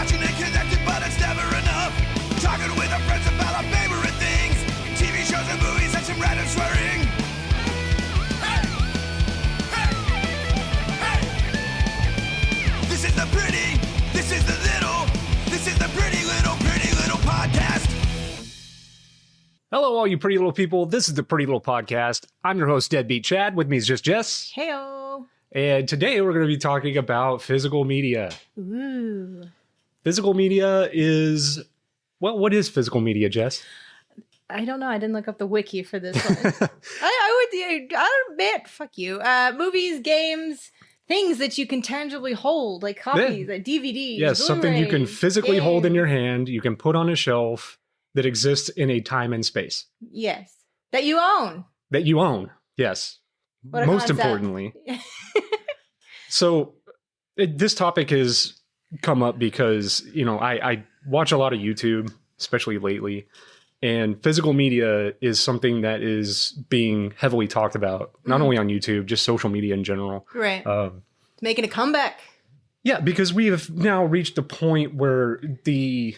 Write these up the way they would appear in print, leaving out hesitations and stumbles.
Watching and connected, but it's never enough. Talking with our friends about our favorite things. TV shows and movies and some random swearing. Hey! Hey! Hey! This is the pretty, this is the little, this is the pretty little podcast. Hello, all you pretty little people. This is the Pretty Little Podcast. I'm your host, Deadbeat Chad. With me is just Jess. Heyo. And today we're going to be talking about physical media. Ooh. Physical media is... Well, what is physical media, Jess? I don't know. I didn't look up the wiki for this one. I'll admit, fuck you. Movies, games, things that you can tangibly hold, like copies, like DVDs. Yes, something you can Blu-rays, physically hold in games. your hand, you can put on a shelf that exists in a time and space. Yes. That you own. That you own, yes. What a Most concept. importantly. So, this topic has come up because, you know, I watch a lot of YouTube, especially lately, and physical media is something that is being heavily talked about, not only on YouTube, just social media in general. Right. It's making a comeback. Yeah, because we have now reached a point where the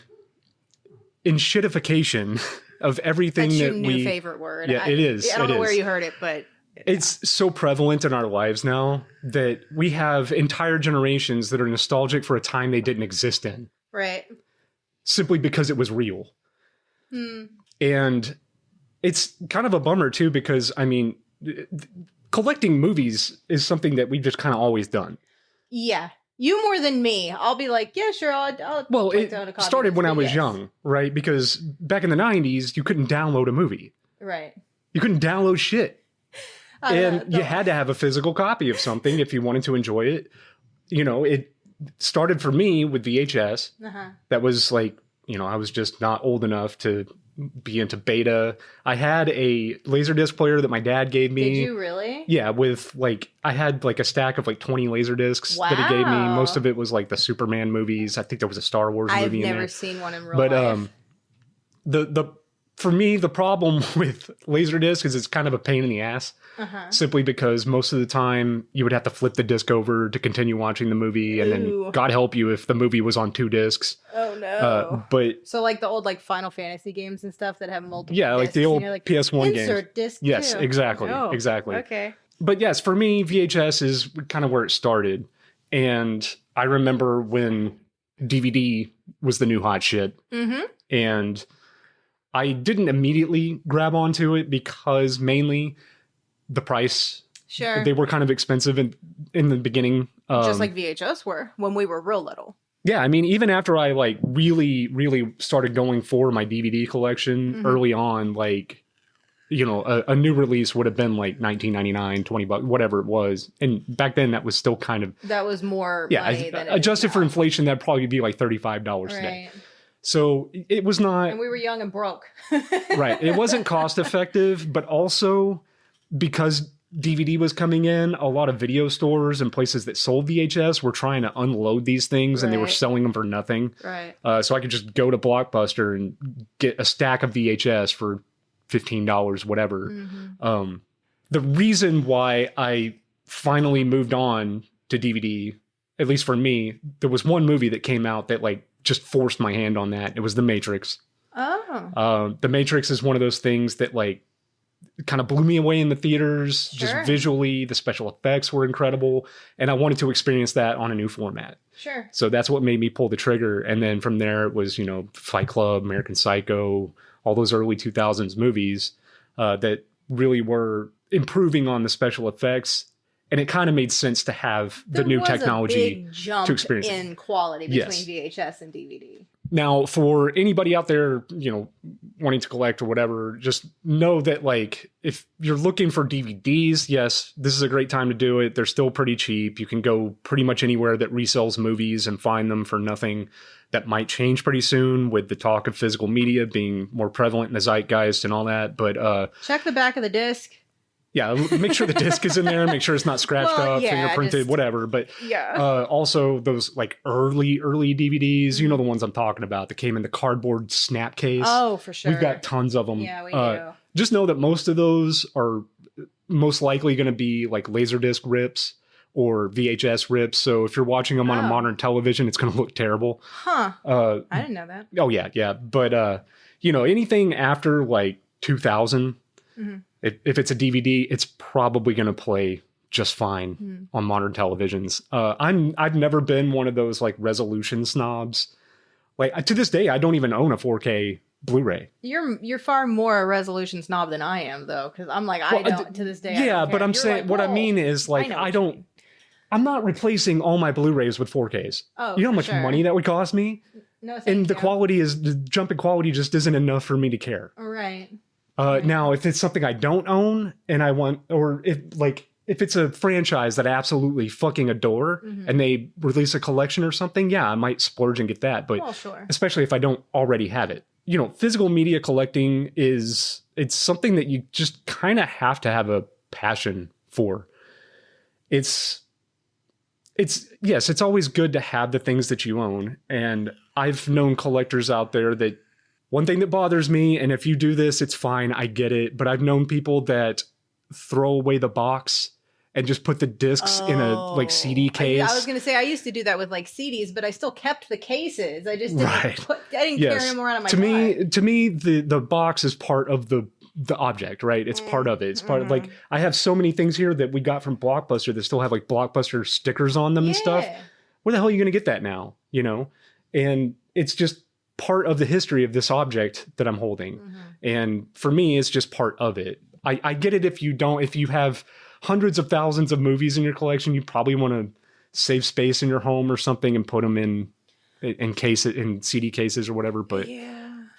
enshittification of everything That's that your new we... favorite word. Yeah, it is. I don't it know where is. you heard it, but... It's so prevalent in our lives now that we have entire generations that are nostalgic for a time they didn't exist in, Right. simply because it was real. Hmm. And it's kind of a bummer too, because I mean, collecting movies is something that we've just kind of always done. Yeah. You more than me. I'll be like, yeah, sure. I'll Well, like it to own a copy started of when this, I but was yes. young, right? Because back in the 90s, you couldn't download a movie. Right. You couldn't download shit. I don't And know, you had to have a physical copy of something if you wanted to enjoy it. You know, it started for me with VHS. Uh-huh. That was like, you know, I was just not old enough to be into beta. I had a Laserdisc player that my dad gave me. Did you really? Yeah, with like, I had like a stack of like 20 Laserdiscs that he gave me. Wow. Most of it was like the Superman movies. I think there was a Star Wars I've movie in there. never seen one in real But life. for me, the problem with Laserdisc is it's kind of a pain in the ass. Uh-huh. Simply because most of the time you would have to flip the disc over to continue watching the movie, and Ooh. then God help you if the movie was on 2 discs. Oh no. But So like the old like Final Fantasy games and stuff that have multiple yeah, like discs, the old and you're like, PS1 games. insert disc Yes, too. exactly, Oh, exactly. Okay. But yes, for me, VHS is kind of where it started. And I remember when DVD was the new hot shit. Mm-hmm. And I didn't immediately grab onto it because mainly the price. Sure. They were kind of expensive in the beginning. Just like VHS were when we were real little. Yeah, I mean, even after I like really, really started going for my DVD collection early on, like, you know, a new release would have been like $19.99, $20, whatever it was. And back then that was still kind of, That was more yeah, money than it is adjusted for now. inflation, that'd probably be like $35 today. Right. So it was not, And we were young and broke. right. It wasn't cost effective, but also because DVD was coming in, a lot of video stores and places that sold VHS were trying to unload these things and they were Right. selling them for nothing. Right. So I could just go to Blockbuster and get a stack of VHS for $15, whatever. Mm-hmm. The reason why I finally moved on to DVD, at least for me, there was one movie that came out that like just forced my hand on that. It was The Matrix. Oh. The Matrix is one of those things that like kind of blew me away in the theaters. Sure. Just visually, the special effects were incredible. And I wanted to experience that on a new format. Sure. So that's what made me pull the trigger. And then from there, it was, you know, Fight Club, American Psycho, all those early 2000s movies that really were improving on the special effects. And it kind of made sense to have the There new was technology a big jump to experience it. in quality between Yes. VHS and DVD. Now, for anybody out there, you know, wanting to collect or whatever, just know that, like, if you're looking for DVDs, yes, this is a great time to do it. They're still pretty cheap. You can go pretty much anywhere that resells movies and find them for nothing. That might change pretty soon with the talk of physical media being more prevalent in the zeitgeist and all that. But Check the back of the disc. yeah, make sure the disc is in there. Make sure it's not scratched Well, up, yeah, fingerprinted, just- whatever. But Yeah. also those like early DVDs, you know, the ones I'm talking about that came in the cardboard snap case. Oh, for sure. We've got tons of them. Yeah, we do. Just know that most of those are most likely going to be like Laserdisc rips or VHS rips. So if you're watching them on a modern television, it's going to look terrible. Huh. I didn't know that. Oh yeah. Yeah. But, anything after like 2000, if it's a DVD, it's probably going to play just fine on modern televisions. I've never been one of those like resolution snobs. Like to this day, I don't even own a 4K Blu-ray. You're far more a resolution snob than I am, though, because I'm like, I don't to this day. Yeah, but I'm saying, what I mean is like, I'm not replacing all my Blu-rays with 4Ks. Oh, you know how much money that would cost me? No, and the jump in quality just isn't enough for me to care. Right. Now, if it's something I don't own and I want, or if it's a franchise that I absolutely fucking adore and they release a collection or something, yeah, I might splurge and get that. But especially if I don't already have it. Physical media collecting it's something that you just kind of have to have a passion for. It's always good to have the things that you own. And I've known collectors out there that one thing that bothers me, and if you do this, it's fine, I get it. But I've known people that throw away the box and just put the discs in a CD case. I was going to say, I used to do that with like CDs, but I still kept the cases. I just didn't carry them around in my car. To me, the box is part of the object, right? It's part of it. It's part of like, I have so many things here that we got from Blockbuster that still have like Blockbuster stickers on them and stuff. Where the hell are you going to get that now? And it's just part of the history of this object that I'm holding. And for me, it's just part of it. I get it if you have hundreds of thousands of movies in your collection, you probably want to save space in your home or something and put them in CD cases or whatever. But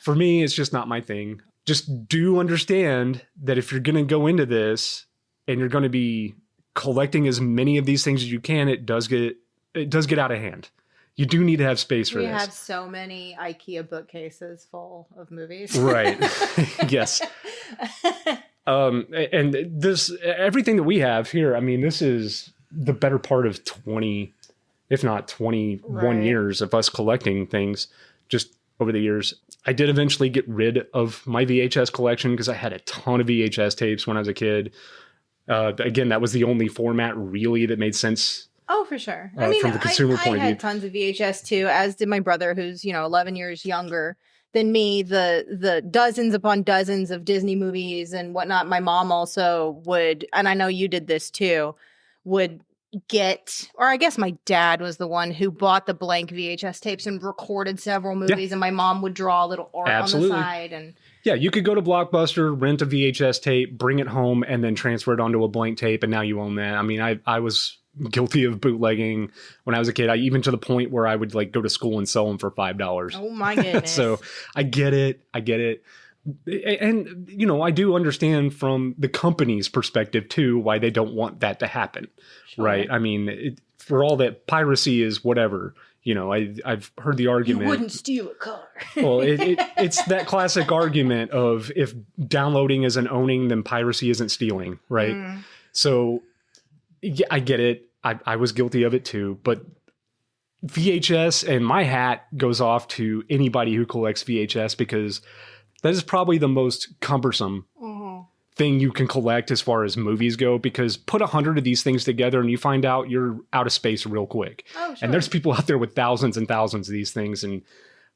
for me, it's just not my thing. Just do understand that if you're going to go into this and you're going to be collecting as many of these things as you can, it does get out of hand. You do need to have space for this. We have so many IKEA bookcases full of movies. Right. Yes. And this, everything that we have here, I mean, this is the better part of 20, if not 21 years of us collecting things just over the years. I did eventually get rid of my VHS collection because I had a ton of VHS tapes when I was a kid. Again, that was the only format really that made sense. Oh, for sure. I mean, from the consumer point of view. I had tons of VHS too, as did my brother, who's 11 years younger than me. The dozens upon dozens of Disney movies and whatnot. My mom also would, and I know you did this too, would get, or I guess my dad was the one who bought the blank VHS tapes and recorded several movies, and my mom would draw a little art on the side. And yeah, you could go to Blockbuster, rent a VHS tape, bring it home, and then transfer it onto a blank tape, and now you own that. I mean, I was guilty of bootlegging when I was a kid. Even to the point where I would like go to school and sell them for $5. Oh my goodness. So I get it. And, I do understand from the company's perspective too, why they don't want that to happen. Sure. Right. I mean, for all that piracy is whatever, I've heard the argument. You wouldn't steal a car. Well, it's that classic argument of if downloading isn't owning, then piracy isn't stealing. Right. So yeah, I get it. I was guilty of it too, but VHS, and my hat goes off to anybody who collects VHS, because that is probably the most cumbersome thing you can collect as far as movies go, because put 100 of these things together and you find out you're out of space real quick. Oh, sure. And there's people out there with thousands and thousands of these things, and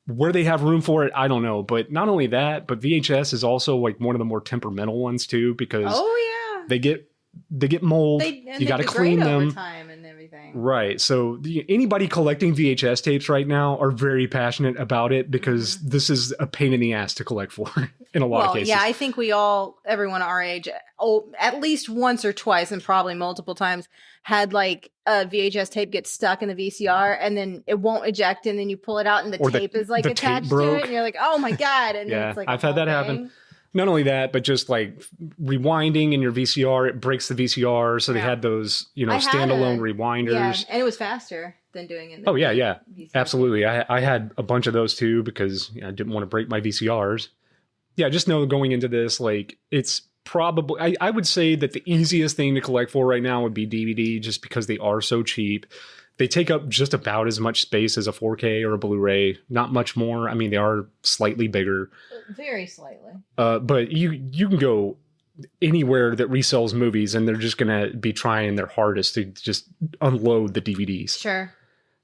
where they have room for it, I don't know. But not only that, but VHS is also like one of the more temperamental ones too, because they get mold. You got to clean them over time and everything. Right. So anybody collecting VHS tapes right now are very passionate about it, because this is a pain in the ass to collect for in a lot of cases. Yeah, I think everyone our age, at least once or twice, and probably multiple times, had like a VHS tape get stuck in the VCR and then it won't eject, and then you pull it out and the tape is like attached to it, and you're like, oh my God. And yeah, it's like I've had that happen. Not only that, but just like rewinding in your VCR, it breaks the VCR. So they had those, standalone rewinders. Yeah, and it was faster than doing it. Yeah. Absolutely. I had a bunch of those too, because I didn't want to break my VCRs. Yeah, just know going into this, like, it's probably, I would say that the easiest thing to collect for right now would be DVD, just because they are so cheap. They take up just about as much space as a 4K or a Blu-ray, not much more. I mean, they are slightly bigger. Very slightly. But you can go anywhere that resells movies, and they're just going to be trying their hardest to just unload the DVDs. Sure.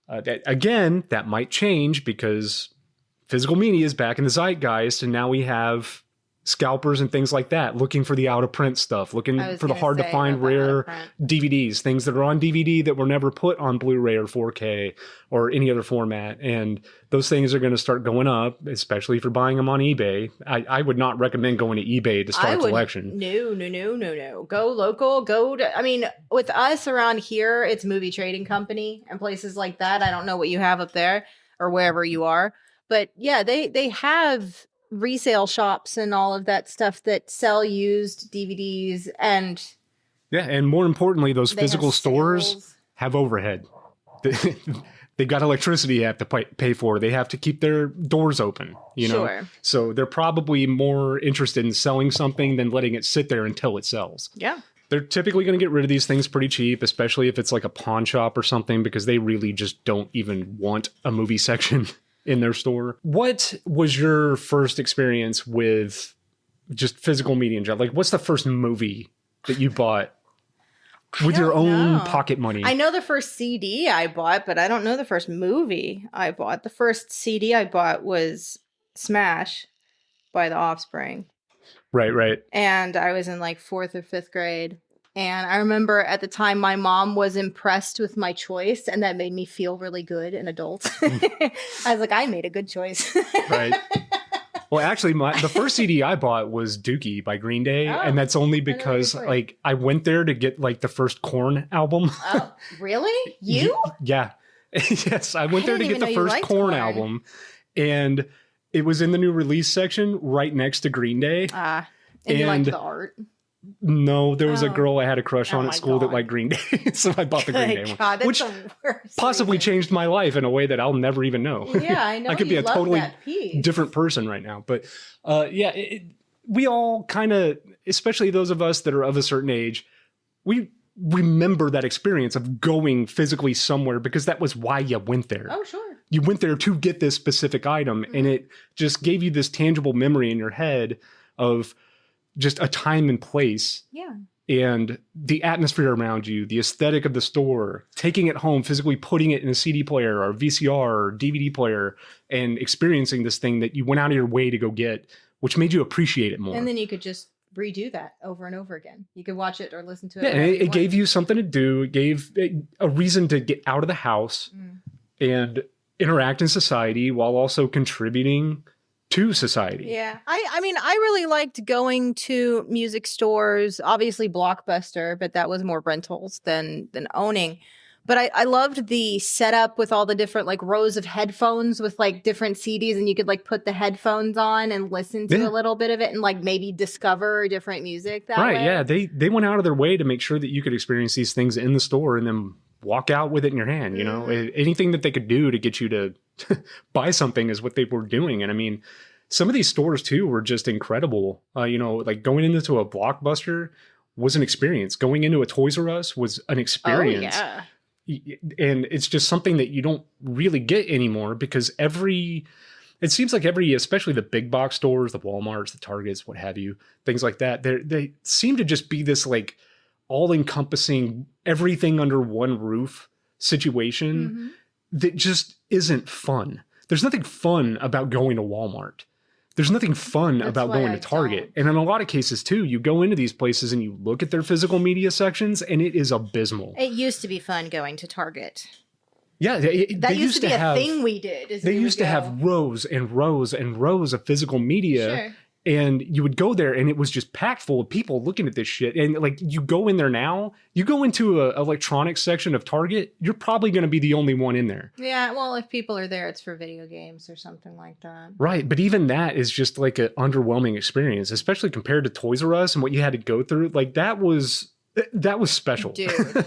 That might change because physical media is back in the zeitgeist, and now we have scalpers and things like that looking for the out of print stuff, looking for the hard to find rare DVDs, things that are on DVD that were never put on Blu-ray or 4K or any other format. And those things are going to start going up, especially if you're buying them on eBay. I would not recommend going to eBay to start a collection. No. Go local. I mean, with us around here, it's Movie Trading Company and places like that. I don't know what you have up there or wherever you are, but yeah, they have resale shops and all of that stuff that sell used DVDs, and more importantly, those physical stores have overhead. They got electricity they have to pay for. They have to keep their doors open, you know? Sure. So they're probably more interested in selling something than letting it sit there until it sells. Yeah. They're typically going to get rid of these things pretty cheap, especially if it's like a pawn shop or something, because they really just don't even want a movie section in their store. What was your first experience with just physical media in general? Like, what's the first movie that you bought with your own pocket money? I know the first CD I bought, but I don't know the first movie I bought. The first CD I bought was Smash by The Offspring. Right. And I was in like 4th or 5th grade. And I remember at the time my mom was impressed with my choice, and that made me feel really good, an adult. I was like, I made a good choice. Right. Well, actually, the first CD I bought was Dookie by Green Day, and that's only because like I went there to get like the first Korn album. Oh, really? You? Yeah. Yes, I went there to get the first Korn album, and it was in the new release section right next to Green Day. And you liked the art? No, there was a girl I had a crush on at school that liked Green Day, so I bought the Green Day one, which possibly changed my life in a way that I'll never even know. Yeah, I know. I could be a totally different person right now, but we all kind of, especially those of us that are of a certain age, we remember that experience of going physically somewhere because that was why you went there. Oh, sure. You went there to get this specific item, and it just gave you this tangible memory in your head of just a time and place. Yeah. And the atmosphere around you, the aesthetic of the store, taking it home, physically putting it in a CD player or VCR or DVD player and experiencing this thing that you went out of your way to go get, which made you appreciate it more. And then you could just redo that over and over again. You could watch it or listen to it. Yeah, and it gave you something to do. It gave a reason to get out of the house and interact in society while also contributing to society. Yeah. I mean, I really liked going to music stores, obviously Blockbuster, but that was more rentals than owning. But I loved the setup with all the different like rows of headphones with like different CDs, and you could like put the headphones on and listen to a little bit of it and like maybe discover different music that way. Yeah. They went out of their way to make sure that you could experience these things in the store and then walk out with it in your hand. You know, anything that they could do to get you to buy something is what they were doing. And I mean, some of these stores too were just incredible. You know, like going into a Blockbuster was an experience. Going into a Toys R Us was an experience. Oh, yeah. And it's just something that you don't really get anymore because it seems like especially the big box stores, the Walmarts, the Targets, what have you, things like that, they seem to just be this like all encompassing everything under one roof situation that just isn't fun. There's nothing fun about going to Walmart. There's nothing fun about going to Target. And in a lot of cases too, you go into these places and you look at their physical media sections and it is abysmal. It used to be fun going to Target. Yeah. That used to be a thing we did. They used to have rows and rows and rows of physical media. Sure. And you would go there and it was just packed full of people looking at this shit. And like you go in there now, you go into an electronics section of Target, you're probably going to be the only one in there. Yeah. Well, if people are there, it's for video games or something like that. Right. But even that is just like an underwhelming experience, especially compared to Toys R Us and what you had to go through. Like that was special. Dude.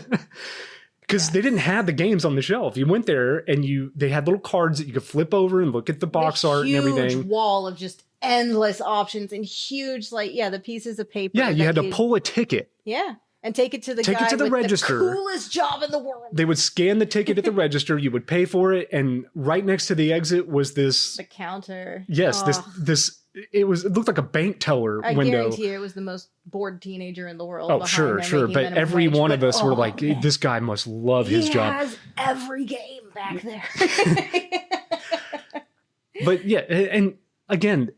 Because they didn't have the games on the shelf. You went there and they had little cards that you could flip over and look at the box art and everything. Huge wall of just endless options and huge, the pieces of paper. Yeah, you had to pull a ticket. Yeah. And take it to the Take it guy to the with register. the coolest job in the world. They would scan the ticket at the register. You would pay for it, and right next to the exit was this. The counter. Yes, Oh, this. It looked like a bank teller I window. guarantee it was the most bored teenager in the world. Oh, behind sure, there sure. making But minimum every wage, one of but, us were oh, like, man. this guy must love his He job. has every game back there. But yeah, and again,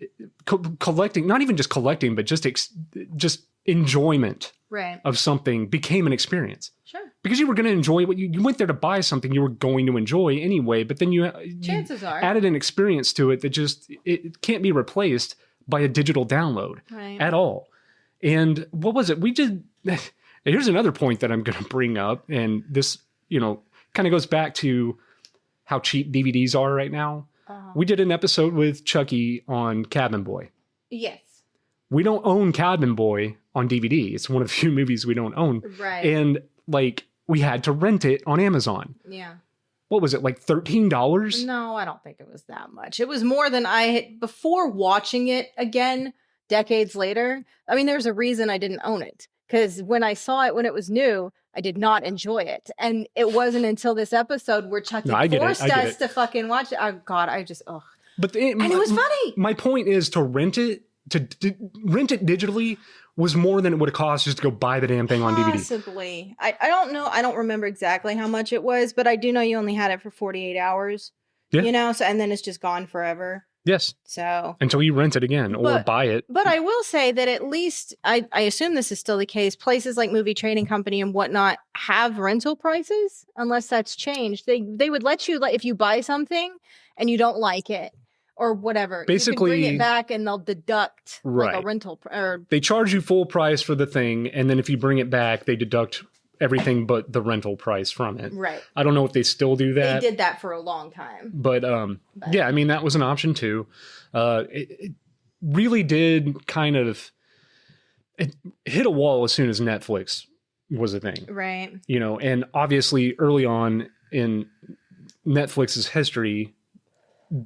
collecting, not even just collecting, but just enjoyment Right. of something became an experience. Sure. Because you were going to enjoy what you went there to buy something you were going to enjoy anyway, but then you Chances are. added an experience to it that just, it can't be replaced by a digital download Right. at all. And what was it? We did, here's another point that I'm going to bring up. And this, kind of goes back to how cheap DVDs are right now. We did an episode with Chucky on Cabin Boy. Yes. We don't own Cabin Boy on DVD. It's one of the few movies we don't own. Right. And we had to rent it on Amazon. Yeah. What was it, like $13? No, I don't think it was that much. It was more than I had before watching it again decades later. I mean, there's a reason I didn't own it. Because when I saw it when it was new, I did not enjoy it. And it wasn't until this episode where Chucky forced us to fucking watch it. Oh, God, I just, ugh. But And it was funny. My point is to rent it digitally was more than it would have cost just to go buy the damn thing on DVD. Possibly. I don't know. I don't remember exactly how much it was, but I do know you only had it for 48 hours. Yeah. So, and then it's just gone forever. Yes. So until you rent it again or buy it. But I will say that at least I assume this is still the case. Places like Movie Trading Company and whatnot have rental prices, unless that's changed. They would let you, if you buy something and you don't like it or whatever, basically you can bring it back and they'll deduct like a rental or they charge you full price for the thing, and then if you bring it back, they deduct everything but the rental price from it. Right. I don't know if they still do that. They did that for a long time. But yeah, I mean, that was an option too. It really did kind of it hit a wall as soon as Netflix was a thing. Right. And obviously early on in Netflix's history,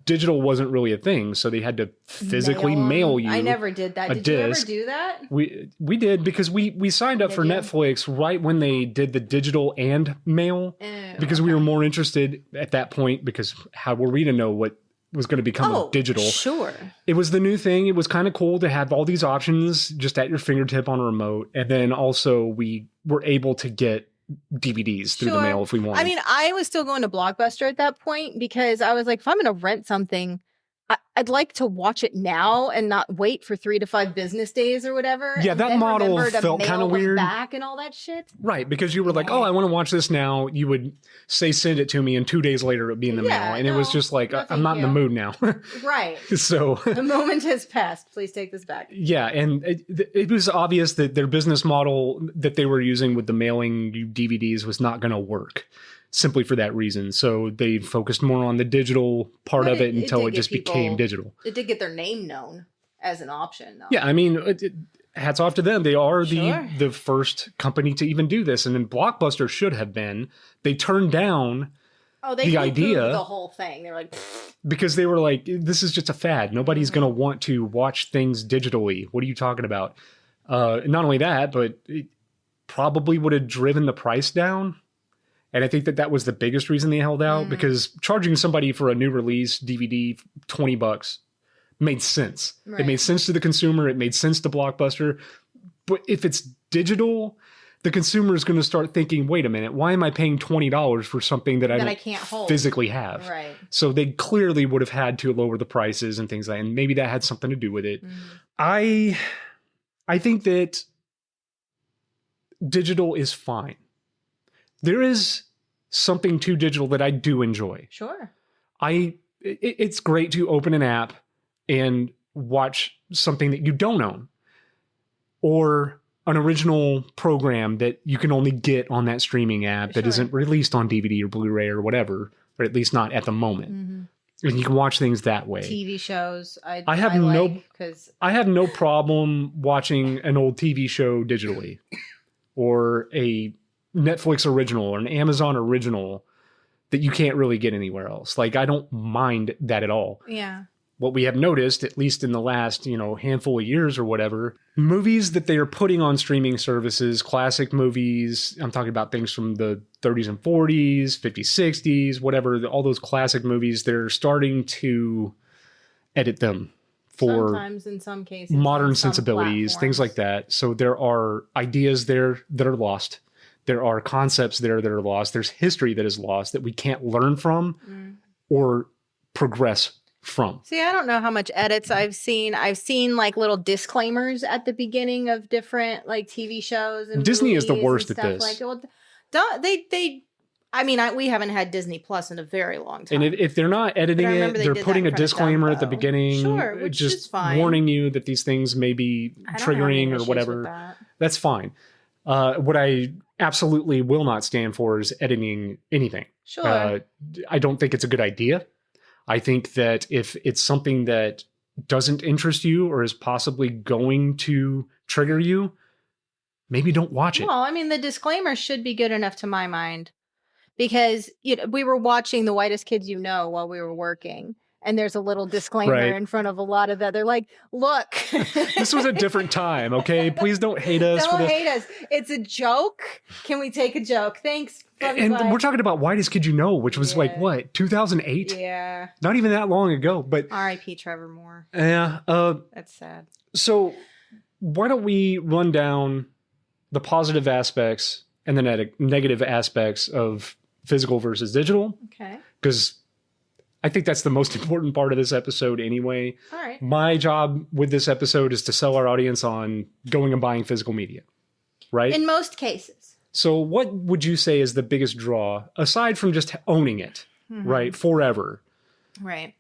digital wasn't really a thing, so they had to physically mail you. I never did that. Did disc. you ever do that? We did, because we signed up for Netflix right when they did the digital and mail, because we were more interested at that point, because how were we to know what was going to become digital? Sure. It was the new thing. It was kind of cool to have all these options just at your fingertip on a remote. And then also we were able to get DVDs through the mail if we wanted. I mean, I was still going to Blockbuster at that point because I was like, if I'm going to rent something, I'd like to watch it now and not wait for 3 to 5 business days or whatever. Yeah, that model felt kind of weird. Back and all that shit. Right, because you were like, oh, I want to watch this now. You would say, send it to me, and 2 days later it would be in the mail. And it was just like, I'm not in the mood now. Right. So the moment has passed. Please take this back. Yeah, and it was obvious that their business model that they were using with the mailing you DVDs was not going to work. Simply for that reason. So they focused more on the digital part of it until it just became digital. It did get their name known as an option, though. Yeah, I mean, hats off to them. They are the first company to even do this. And then Blockbuster should have been. They turned down the idea. The whole thing. They were like... Pfft. Because they were like, this is just a fad. Nobody's going to want to watch things digitally. What are you talking about? Not only that, but it probably would have driven the price down. And I think that was the biggest reason they held out, because charging somebody for a new release DVD $20 made sense. Right. It made sense to the consumer. It made sense to Blockbuster. But if it's digital, the consumer is going to start thinking, wait a minute, why am I paying $20 for something that I can't physically have? Right. So they clearly would have had to lower the prices and things like that. And maybe that had something to do with it. I think that digital is fine. There is something to digital that I do enjoy. Sure. It's great to open an app and watch something that you don't own, or an original program that you can only get on that streaming app that isn't released on DVD or Blu-ray or whatever, or at least not at the moment. And you can watch things that way. TV shows. I have no problem watching an old TV show digitally, or a Netflix original or an Amazon original that you can't really get anywhere else. Like, I don't mind that at all. Yeah. what we have noticed, at least in the last, handful of years or whatever, movies that they are putting on streaming services, classic movies, I'm talking about things from the 30s and 40s, 50s, 60s, whatever, all those classic movies, they're starting to edit them for sometimes in some cases modern on some sensibilities, things like platforms. that. So there are ideas there that are lost. There are concepts there that are lost. There's history that is lost that we can't learn from or progress from. See, I don't know how much edits I've seen. I've seen like little disclaimers at the beginning of different like TV shows and Disney is the movies worst and at stuff. this. Like, well, don't they? I mean, we haven't had Disney Plus in a very long time. And if they're not editing But I it, remember they they're did that putting a in front of disclaimer at the Dumbo. beginning, Sure, which just is fine. warning you that these things may be I don't have any triggering or issues whatever. with that. That's fine. What I absolutely will not stand for is editing anything. Sure. I don't think it's a good idea. I think that if it's something that doesn't interest you or is possibly going to trigger you, maybe don't watch it. Well, I mean, the disclaimer should be good enough to my mind because we were watching The Whitest Kids You Know while we were working. And there's a little disclaimer Right. in front of a lot of that. They're like, look. This was a different time, okay? Please don't hate us for Don't this. hate us. It's a joke. Can we take a joke? Thanks. Love you, And bye. we're talking about Whitest Kid You Know, which was like, Yeah. what, 2008? Yeah. Not even that long ago, but R.I.P. Trevor Moore. yeah. That's sad. So why don't we run down the positive aspects and the negative aspects of physical versus digital? Okay. Because I think that's the most important part of this episode anyway. All right. My job with this episode is to sell our audience on going and buying physical media, right? In most cases. So what would you say is the biggest draw, aside from just owning it, right, forever? Right.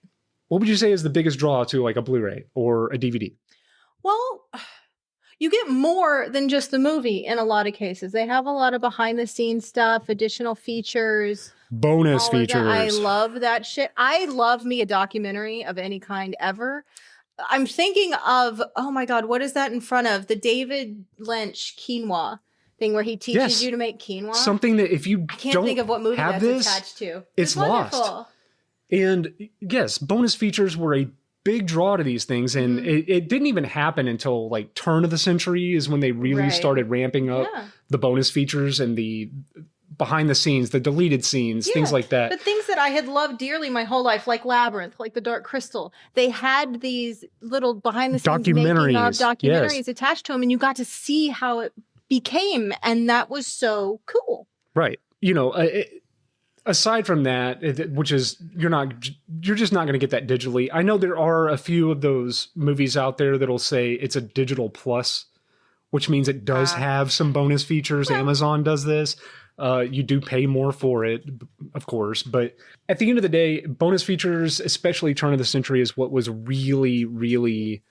What would you say is the biggest draw to like a Blu-ray or a DVD? Well, you get more than just the movie in a lot of cases. They have a lot of behind the scenes stuff, additional features. Bonus all of that. features. I love that shit. I love me a documentary of any kind ever. I'm thinking of, oh my God, what is that in front of? The David Lynch quinoa thing where he teaches Yes. you to make quinoa. Something that if you I can't don't think of what movie have that's this, attached to. it's lost. wonderful. And yes, bonus features were a big draw to these things. And it didn't even happen until like turn of the century is when they really Right. started ramping up Yeah. the bonus features and the behind the scenes, the deleted scenes, things Yeah, like that. But things that I had loved dearly my whole life, like Labyrinth, like The Dark Crystal, they had these little behind the scenes documentaries attached to them, and you got to see how it became, and that was so cool. Right. Aside from that, which is you're just not going to get that digitally. I know there are a few of those movies out there that'll say it's a digital plus, which means it does have some bonus features. Amazon does this. You do pay more for it, of course. But at the end of the day, bonus features, especially turn of the century, is what was really, really...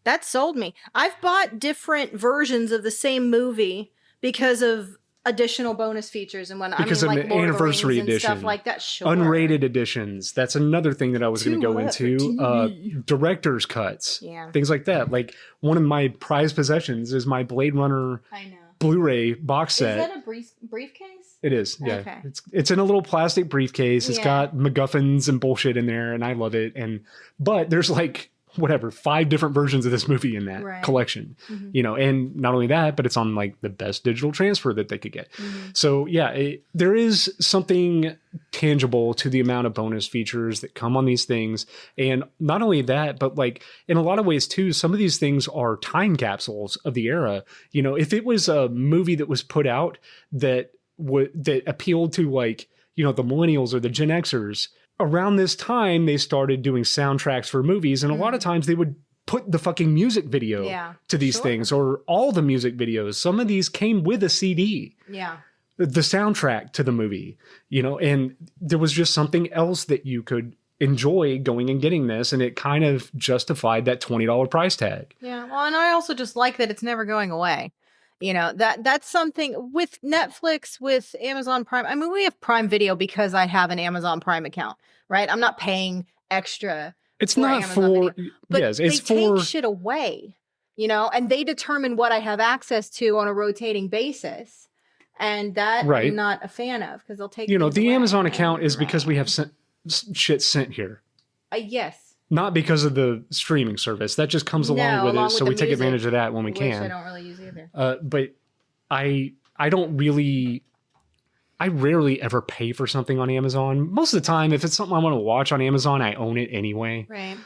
That sold me. I've bought different versions of the same movie because of additional bonus features and Because of like the Lord of the anniversary Rings and edition. stuff like that. Sure. Unrated editions. That's another thing that I was going to go into. Director's cuts. Yeah. Things like that. Like one of my prized possessions is my Blade Runner I know. Blu-ray box set. Is that a briefcase? It is, yeah. Okay. It's in a little plastic briefcase. It's Yeah. got MacGuffins and bullshit in there, and I love it. But there's like 5 different versions of this movie in that Right. collection. And not only that, but it's on like the best digital transfer that they could get. So yeah, there is something tangible to the amount of bonus features that come on these things. And not only that, but like in a lot of ways too, some of these things are time capsules of the era. If it was a movie that was put out that appealed to like, the millennials or the Gen Xers, around this time, they started doing soundtracks for movies. And a lot of times they would put the fucking music video to these things, or all the music videos. Some of these came with a CD. Yeah. The soundtrack to the movie, and there was just something else that you could enjoy going and getting this. And it kind of justified that $20 price tag. Yeah. Well, and I also just like that it's never going away. That's something with Netflix, with Amazon Prime. I mean, we have Prime Video because I have an Amazon Prime account, right? I'm not paying extra. It's for not Amazon for, Video. But yes, they it's for, take shit away, and they determine what I have access to on a rotating basis. And that Right. I'm not a fan of because they'll take the things away. Amazon account is because we have shit sent here. Yes. Not because of the streaming service. That just comes along with it. So we take advantage of that when we can. Which I don't really use either. But I rarely ever pay for something on Amazon. Most of the time, if it's something I want to watch on Amazon, I own it anyway. Right.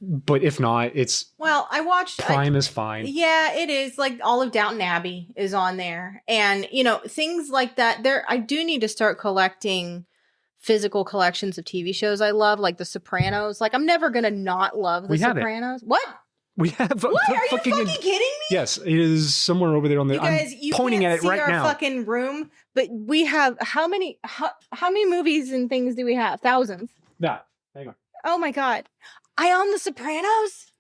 But if not, I watched Prime is fine. Yeah, it is. Like all of Downton Abbey is on there. And, things like that. I do need to start collecting physical collections of TV shows I love, like The Sopranos. Like, I'm never going to not love The Sopranos. What? We have. What? Are you fucking kidding me? Yes, it is somewhere over there on the. You guys, I'm pointing at it right now. Fucking room, but we have how many movies and things do we have? Thousands. Yeah, hang on. Oh my god, I own The Sopranos.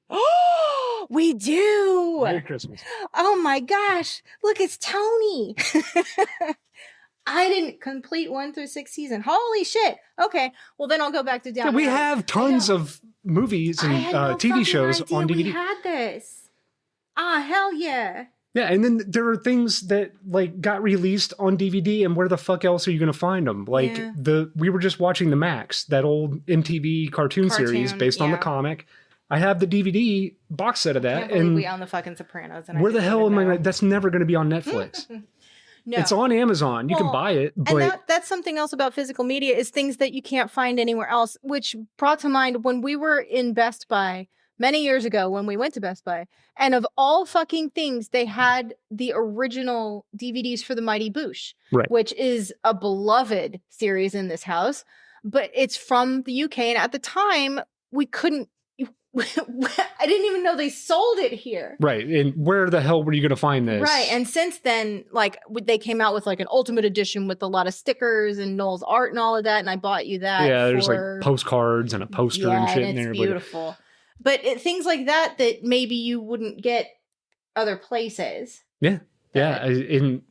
Oh, we do. Merry Christmas. Oh my gosh, look, it's Tony. I didn't complete 1 through 6 season. Holy shit. Okay. Well, then I'll go back to Downton. Yeah, we have tons of movies and TV shows on DVD. We had this. Hell yeah. Yeah, and then there are things that like got released on DVD, and where the fuck else are you going to find them? Like we were just watching The Max, that old MTV cartoon series based on the comic. I have the DVD box set of that, and we own the fucking Sopranos. And where the hell am I? That's never going to be on Netflix. No. It's on Amazon. You can buy it. But and that's something else about physical media is things that you can't find anywhere else, which brought to mind when we were in Best Buy many years ago when we went to Best Buy. And of all fucking things, they had the original DVDs for The Mighty Boosh, which is a beloved series in this house. But it's from the UK. And at the time, we couldn't. I didn't even know they sold it here. Right. And where the hell were you going to find this? Right. And since then, like they came out with like an ultimate edition with a lot of stickers and Noel's art and all of that. And I bought you that. Yeah, there's like postcards and a poster and shit in there. It's beautiful. But things like that maybe you wouldn't get other places. Yeah. Yeah. And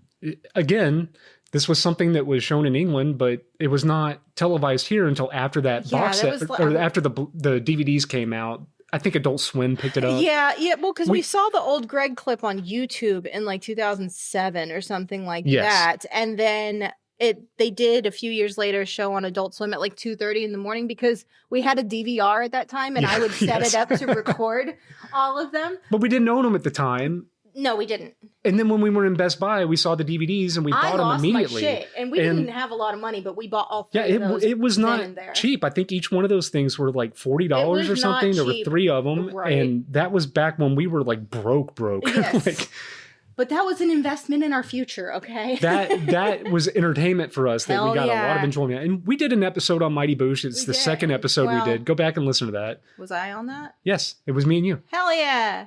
again, this was something that was shown in England, but it was not televised here until after that box set, or after the DVDs came out. I think Adult Swim picked it up. Yeah. Well, because we saw the old Greg clip on YouTube in like 2007 or something like that. And then they did a few years later a show on Adult Swim at like 2:30 in the morning because we had a DVR at that time and I would set it up to record all of them. But we didn't own them at the time. No, we didn't. And then when we were in Best Buy, we saw the DVDs and we bought them immediately. My shit. And we didn't have a lot of money, but we bought all three of those. It was not cheap. I think each one of those things were like $40 or something. There were 3 of them. Right. And that was back when we were like broke. Yes. But that was an investment in our future, okay? that was entertainment for us that we got a lot of enjoyment. And we did an episode on Mighty Boosh. It's the second episode we did. Go back and listen to that. Was I on that? Yes, it was me and you. Hell yeah.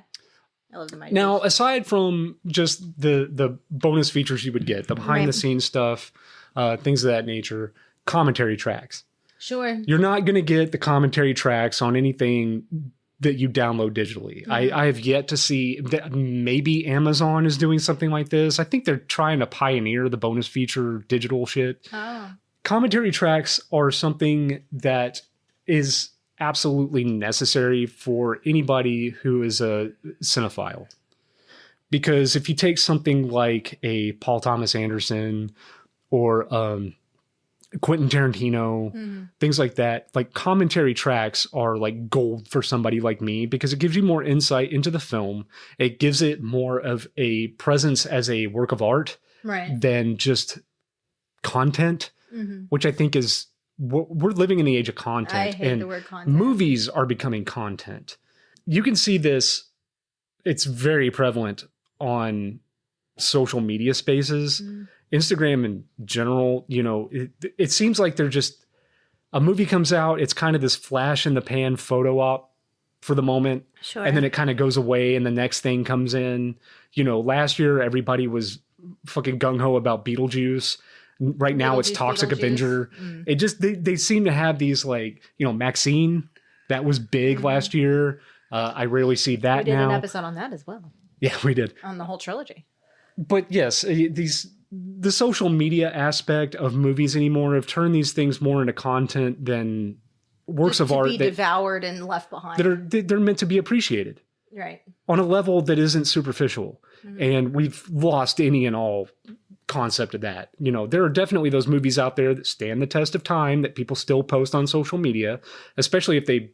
I love the Mighty Now, Boosh. aside from just the bonus features you would get, the behind the scenes stuff, things of that nature, commentary tracks. Sure. You're not going to get the commentary tracks on anything that you download digitally. Mm-hmm. I have yet to see that maybe Amazon is doing something like this. I think they're trying to pioneer the bonus feature digital shit. Oh. Commentary tracks are something that is absolutely necessary for anybody who is a cinephile. Because if you take something like a Paul Thomas Anderson or Quentin Tarantino, things like that, like commentary tracks are like gold for somebody like me because it gives you more insight into the film. It gives it more of a presence as a work of art than just content, which I think is we're living in the age of content. I hate the word content. Movies are becoming content. You can see this. It's very prevalent on social media spaces, Instagram in general. You know, it seems like they're just a movie comes out. It's kind of this flash in the pan photo op for the moment. Sure. And then it kind of goes away and the next thing comes in. You know, last year, everybody was fucking gung-ho about Beetlejuice. Right now it's Toxic Avenger. It just, they seem to have these like, you know, Maxine, that was big last year. I rarely see that now. We did an episode on that as well. Yeah, we did. On the whole trilogy. But yes, the social media aspect of movies anymore have turned these things more into content than works of art. To be devoured and left behind. They're meant to be appreciated. Right. On a level that isn't superficial. And we've lost any and all concept of that. You know, there are definitely those movies out there that stand the test of time that people still post on social media, especially if they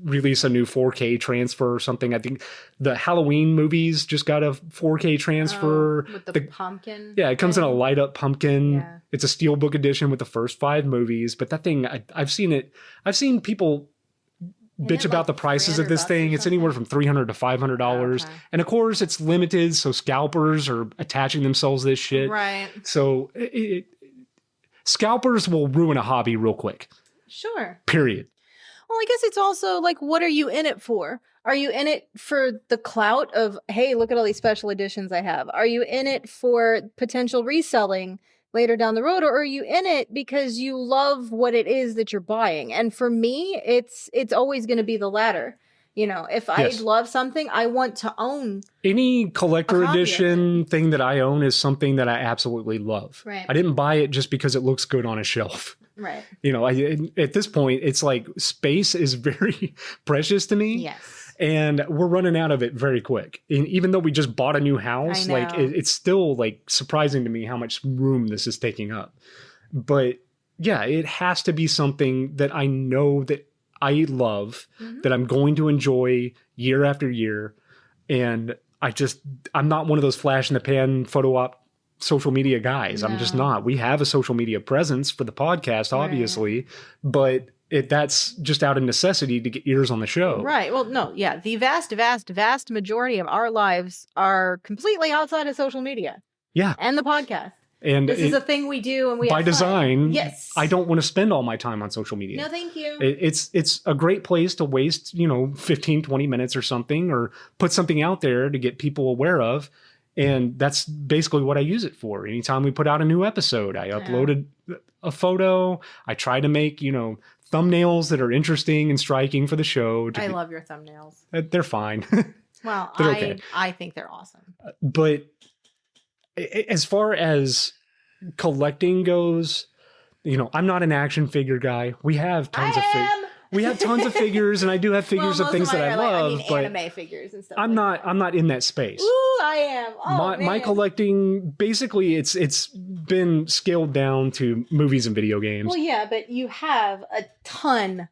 release a new 4K transfer or something. I think the Halloween movies just got a 4K transfer. With the pumpkin. Yeah, it comes in a light up pumpkin. Yeah. It's a steelbook edition with the first 5 movies. But that thing, I've seen it. I've seen people bitch about the prices of this thing. It's anywhere from $300 to $500. Okay. And of course, it's limited. So scalpers are attaching themselves to this shit. Right. So scalpers will ruin a hobby real quick. Sure. Period. Well, I guess it's also like, what are you in it for? Are you in it for the clout of, hey, look at all these special editions I have? Are you in it for potential reselling later down the road, or are you in it because you love what it is that you're buying? And for me, it's always going to be the latter. You know, if I love something, I want to own any collector edition thing that I own is something that I absolutely love. Right. I didn't buy it just because it looks good on a shelf. Right. You know, at this point, it's like space is very precious to me. Yes. And we're running out of it very quick. And even though we just bought a new house, like it's still like surprising to me how much room this is taking up. But yeah, it has to be something that I know that I love, that I'm going to enjoy year after year. And I'm not one of those flash in the pan photo op social media guys. No. I'm just not. We have a social media presence for the podcast, obviously, but that's just out of necessity to get ears on the show. Right. Well, no, yeah. The vast majority of our lives are completely outside of social media. Yeah. And the podcast. And this is a thing we do, and we by design. Fun. Yes, I don't want to spend all my time on social media. No, thank you. It's a great place to waste 15, 20 minutes or something, or put something out there to get people aware of, and that's basically what I use it for. Anytime we put out a new episode, I uploaded a photo. I try to make thumbnails that are interesting and striking for the show. I love your thumbnails. They're fine. Well, I think they're awesome. But as far as collecting goes, I'm not an action figure guy. We have tons of we have tons of figures, and I do have figures of things that I love, but anime figures and stuff. I'm not in that space. Ooh, I am. Oh, my collecting, basically, it's been scaled down to movies and video games. Well, yeah, but you have a ton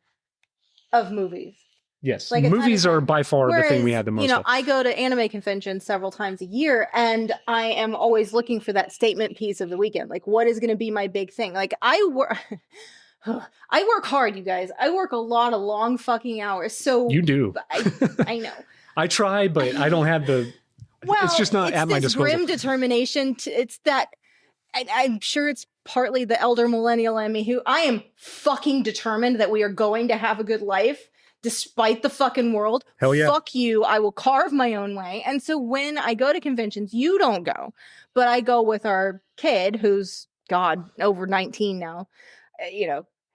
of movies. Yes, like movies are by far the thing we have the most of. I go to anime conventions several times a year, and I am always looking for that statement piece of the weekend. Like, what is going to be my big thing? Like, I work hard, you guys. I work a lot of long fucking hours. So you do. I know. I try, but I don't have the. Well, it's just not at my disposal. Grim determination. It's that. I'm sure it's partly the elder millennial in me who I am fucking determined that we are going to have a good life. Despite the fucking world. Hell yeah. Fuck you. I will carve my own way. And so when I go to conventions, you don't go. But I go with our kid who's, God, over 19 now.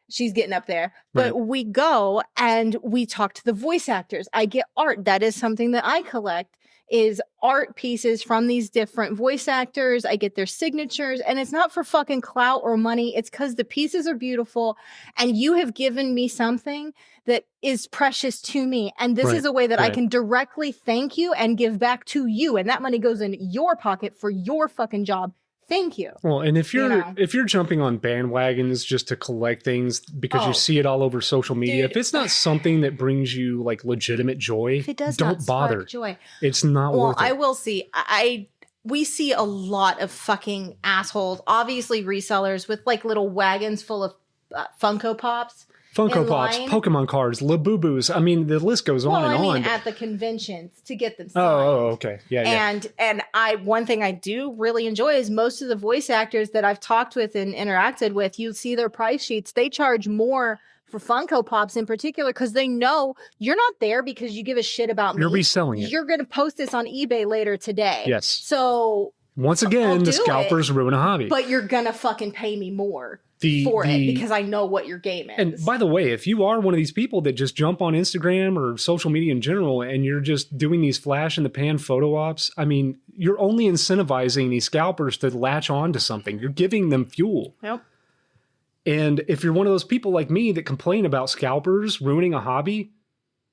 She's getting up there. But we go and we talk to the voice actors. I get art. That is something that I collect, is art pieces from these different voice actors. I get their signatures, and it's not for fucking clout or money. It's because the pieces are beautiful, and you have given me something that is precious to me. And this is a way that I can directly thank you and give back to you. And that money goes in your pocket for your fucking job. Thank you. Well, and if you're jumping on bandwagons just to collect things because you see it all over social media, if it's not something that brings you like legitimate joy, if it does don't not bother. Joy. It's not worth it. I will see. We see a lot of fucking assholes, obviously resellers with like little wagons full of Funko Pops. Funko Pops, Pokemon cards, Labubus. I mean, the list goes on and on. At the conventions to get them signed. Oh, okay. Yeah. And one thing I do really enjoy is most of the voice actors that I've talked with and interacted with, you see their price sheets. They charge more for Funko Pops in particular because they know you're not there because you give a shit about me. You're reselling it. You're going to post this on eBay later today. Yes. So once again, the scalpers ruin a hobby. But you're going to fucking pay me more. It because I know what your game is. And by the way, if you are one of these people that just jump on Instagram or social media in general and you're just doing these flash in the pan photo ops, I mean, you're only incentivizing these scalpers to latch on to something. You're giving them fuel. Yep. And if you're one of those people like me that complain about scalpers ruining a hobby,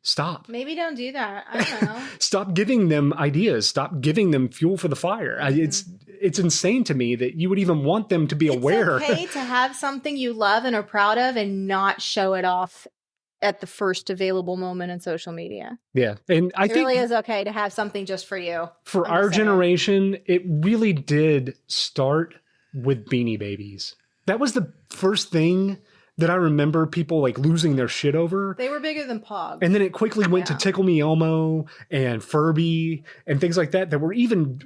Stop. Maybe don't do that. I don't know. Stop giving them ideas. Stop giving them fuel for the fire. It's insane to me that you would even want them to be aware. It's okay to have something you love and are proud of and not show it off at the first available moment in social media. Yeah. And I It think really is okay to have something just for you. for I'm our just saying. generation, it really did start with Beanie Babies. That was the first thing that I remember people like losing their shit over. They were bigger than Pogs. And then it quickly went to Tickle Me Elmo and Furby and things like that were even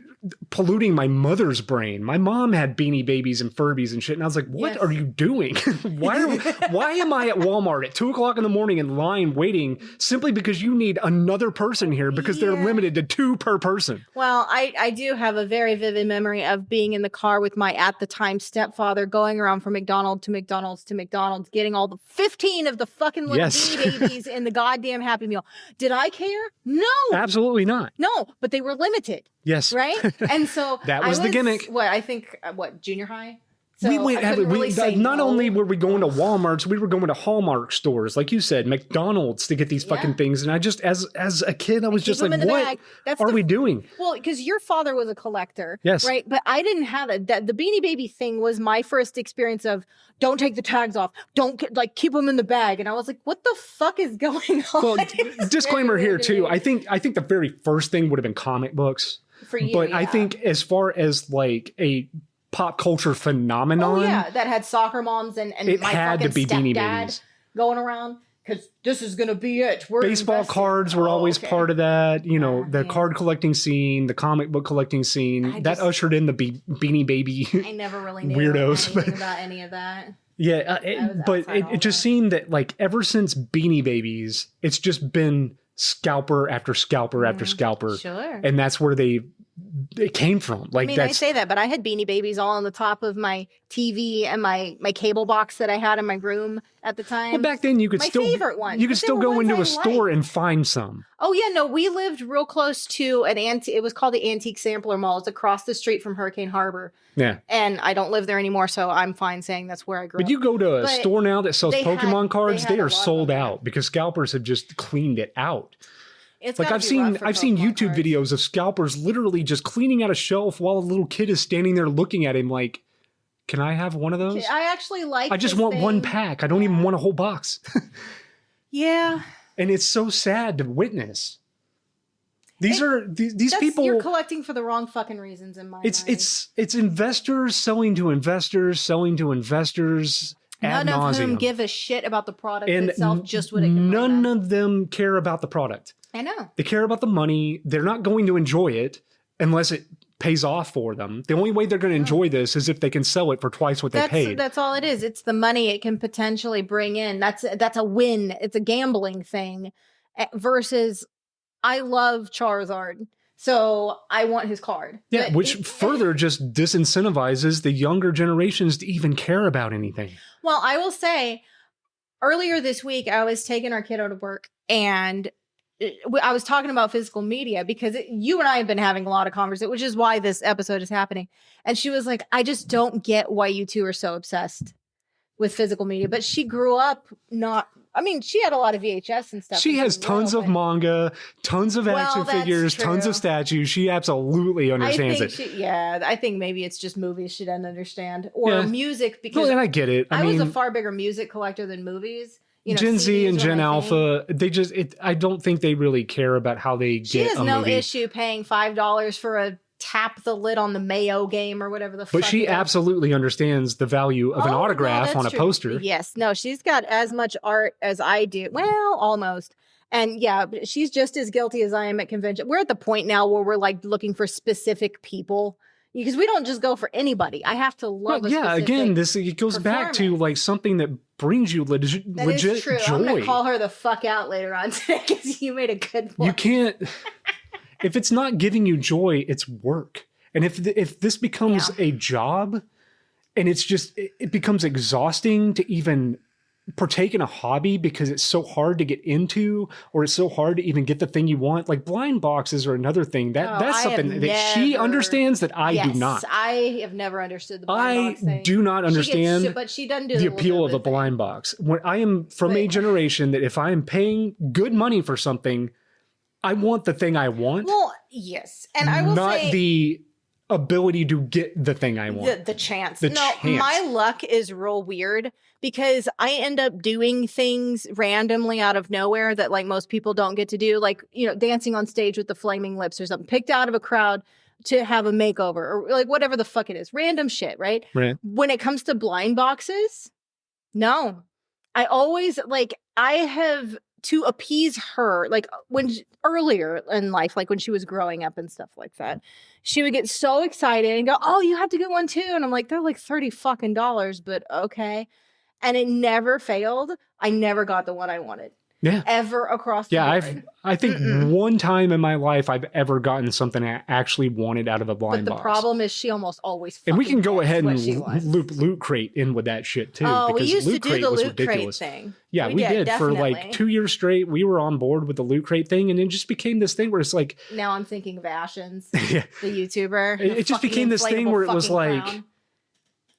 polluting my mother's brain. My mom had Beanie Babies and Furbies and shit. And I was like, what are you doing? why am I at Walmart at 2 o'clock in the morning in line waiting simply because you need another person here because they're limited to 2 per person? Well, I do have a very vivid memory of being in the car with my, at the time, stepfather going around from McDonald's to McDonald's to McDonald's, getting all the 15 of the fucking little Beanie Babies in the goddamn Happy Meal. Did I care? No. Absolutely not. No, but they were limited. Yes. Right? And so that was the gimmick. I think, junior high? So we went. Not only were we going to Walmarts, we were going to Hallmark stores, like you said, McDonald's to get these fucking things. And I just, as a kid, I was just like, "What are we doing?" Well, because your father was a collector, yes, right? But I didn't have it. That the Beanie Baby thing was my first experience of don't take the tags off, don't keep them in the bag, and I was like, "What the fuck is going on?" Well, disclaimer here too. I think the very first thing would have been comic books for you, but I think as far as like a pop culture phenomenon. Oh yeah, that had soccer moms and it my had to be Beanie stepdad Babies going around because this is gonna be it. We're baseball investing. cards were always part of that. You know, the yeah. card collecting scene, the comic book collecting scene that ushered in the Beanie Baby. I never really knew weirdos anything about any of that. Yeah, but it just seemed that like ever since Beanie Babies, it's just been scalper after scalper after scalper. Sure. And that's where it came from. Like, I mean, I say that, but I had Beanie Babies all on the top of my TV and my cable box that I had in my room at the time. Well, back then you could my still favorite one. You could still go into a store and find some. Oh yeah, no, we lived real close to an it was called the Antique Sampler Mall. It's across the street from Hurricane Harbor. Yeah. And I don't live there anymore, so I'm fine saying that's where I grew up. But you go to a store now that sells Pokemon cards, they are sold out because scalpers have just cleaned it out. It's like I've seen YouTube videos of scalpers literally just cleaning out a shelf while a little kid is standing there looking at him like, can I have one of those? I actually like I just want one pack. I don't even want a whole box. Yeah. And it's so sad to witness. These people you're collecting for the wrong fucking reasons in my mind. It's investors selling to investors. None of whom give a shit about the product and itself, just what it can bring none of them care about the product. I know. They care about the money. They're not going to enjoy it unless it pays off for them. The only way they're going to enjoy this is if they can sell it for twice what they paid. That's all it is. It's the money it can potentially bring in. That's a win. It's a gambling thing versus I love Charizard. So I want his card. Yeah, which further just disincentivizes the younger generations to even care about anything. Well, I will say earlier this week, I was taking our kiddo to work and I was talking about physical media because you and I have been having a lot of conversation, which is why this episode is happening. And she was like, I just don't get why you two are so obsessed with physical media. But she grew up she had a lot of VHS and stuff. She has tons of manga, tons of action figures, tons of statues. She absolutely understands it. I think maybe it's just movies she doesn't understand. Or music because and I get it. I was a far bigger music collector than movies. Gen Z and Gen Alpha, I don't think they really care about how they get a movie. She has no issue paying $5 for a tap the lid on the Mayo game or whatever the fuck. But she absolutely understands the value of an autograph on a poster. Yes. No, she's got as much art as I do. Well, almost. And yeah, but she's just as guilty as I am at convention. We're at the point now where we're like looking for specific people because we don't just go for anybody. I have to love again, it goes back to like something that brings you legit joy. I'm going to call her the fuck out later on today because you made a good point. You can't... If it's not giving you joy, it's work. And if this becomes a job and it's just, it becomes exhausting to even partake in a hobby because it's so hard to get into, or it's so hard to even get the thing you want. Like blind boxes are another thing that's something that she understands that I do not. I have never understood the blind box thing. Do not understand but she doesn't do the appeal of a blind box. When I am from a generation that if I am paying good money for something, I want the thing I want. Well, yes. And I will not say, the ability to get the thing I want. The chance. My luck is real weird because I end up doing things randomly out of nowhere that like most people don't get to do. Like, you know, dancing on stage with the flaming lips or something, picked out of a crowd to have a makeover or like whatever the fuck it is. Random shit, right? Right. When it comes to blind boxes, no. I always like, I have to appease her, like earlier in life, like when she was growing up and stuff like that, she would get so excited and go, "Oh, you have to get one too." And I'm like, "They're like $30 fucking, but okay." And it never failed. I never got the one I wanted. Yeah. Ever across the board. I think one time in my life I've ever gotten something I actually wanted out of a blind box. But the problem is she almost always and we can go ahead and loop Loot Crate in with that shit too. Oh, because we used Loot to do Crate the was Loot ridiculous. Crate thing. Yeah, we did definitely. for like 2 years straight. We were on board with the Loot Crate thing, and it just became this thing where it's like. Now I'm thinking of Ashens, yeah. the YouTuber. It just became this thing where it was like. Clown.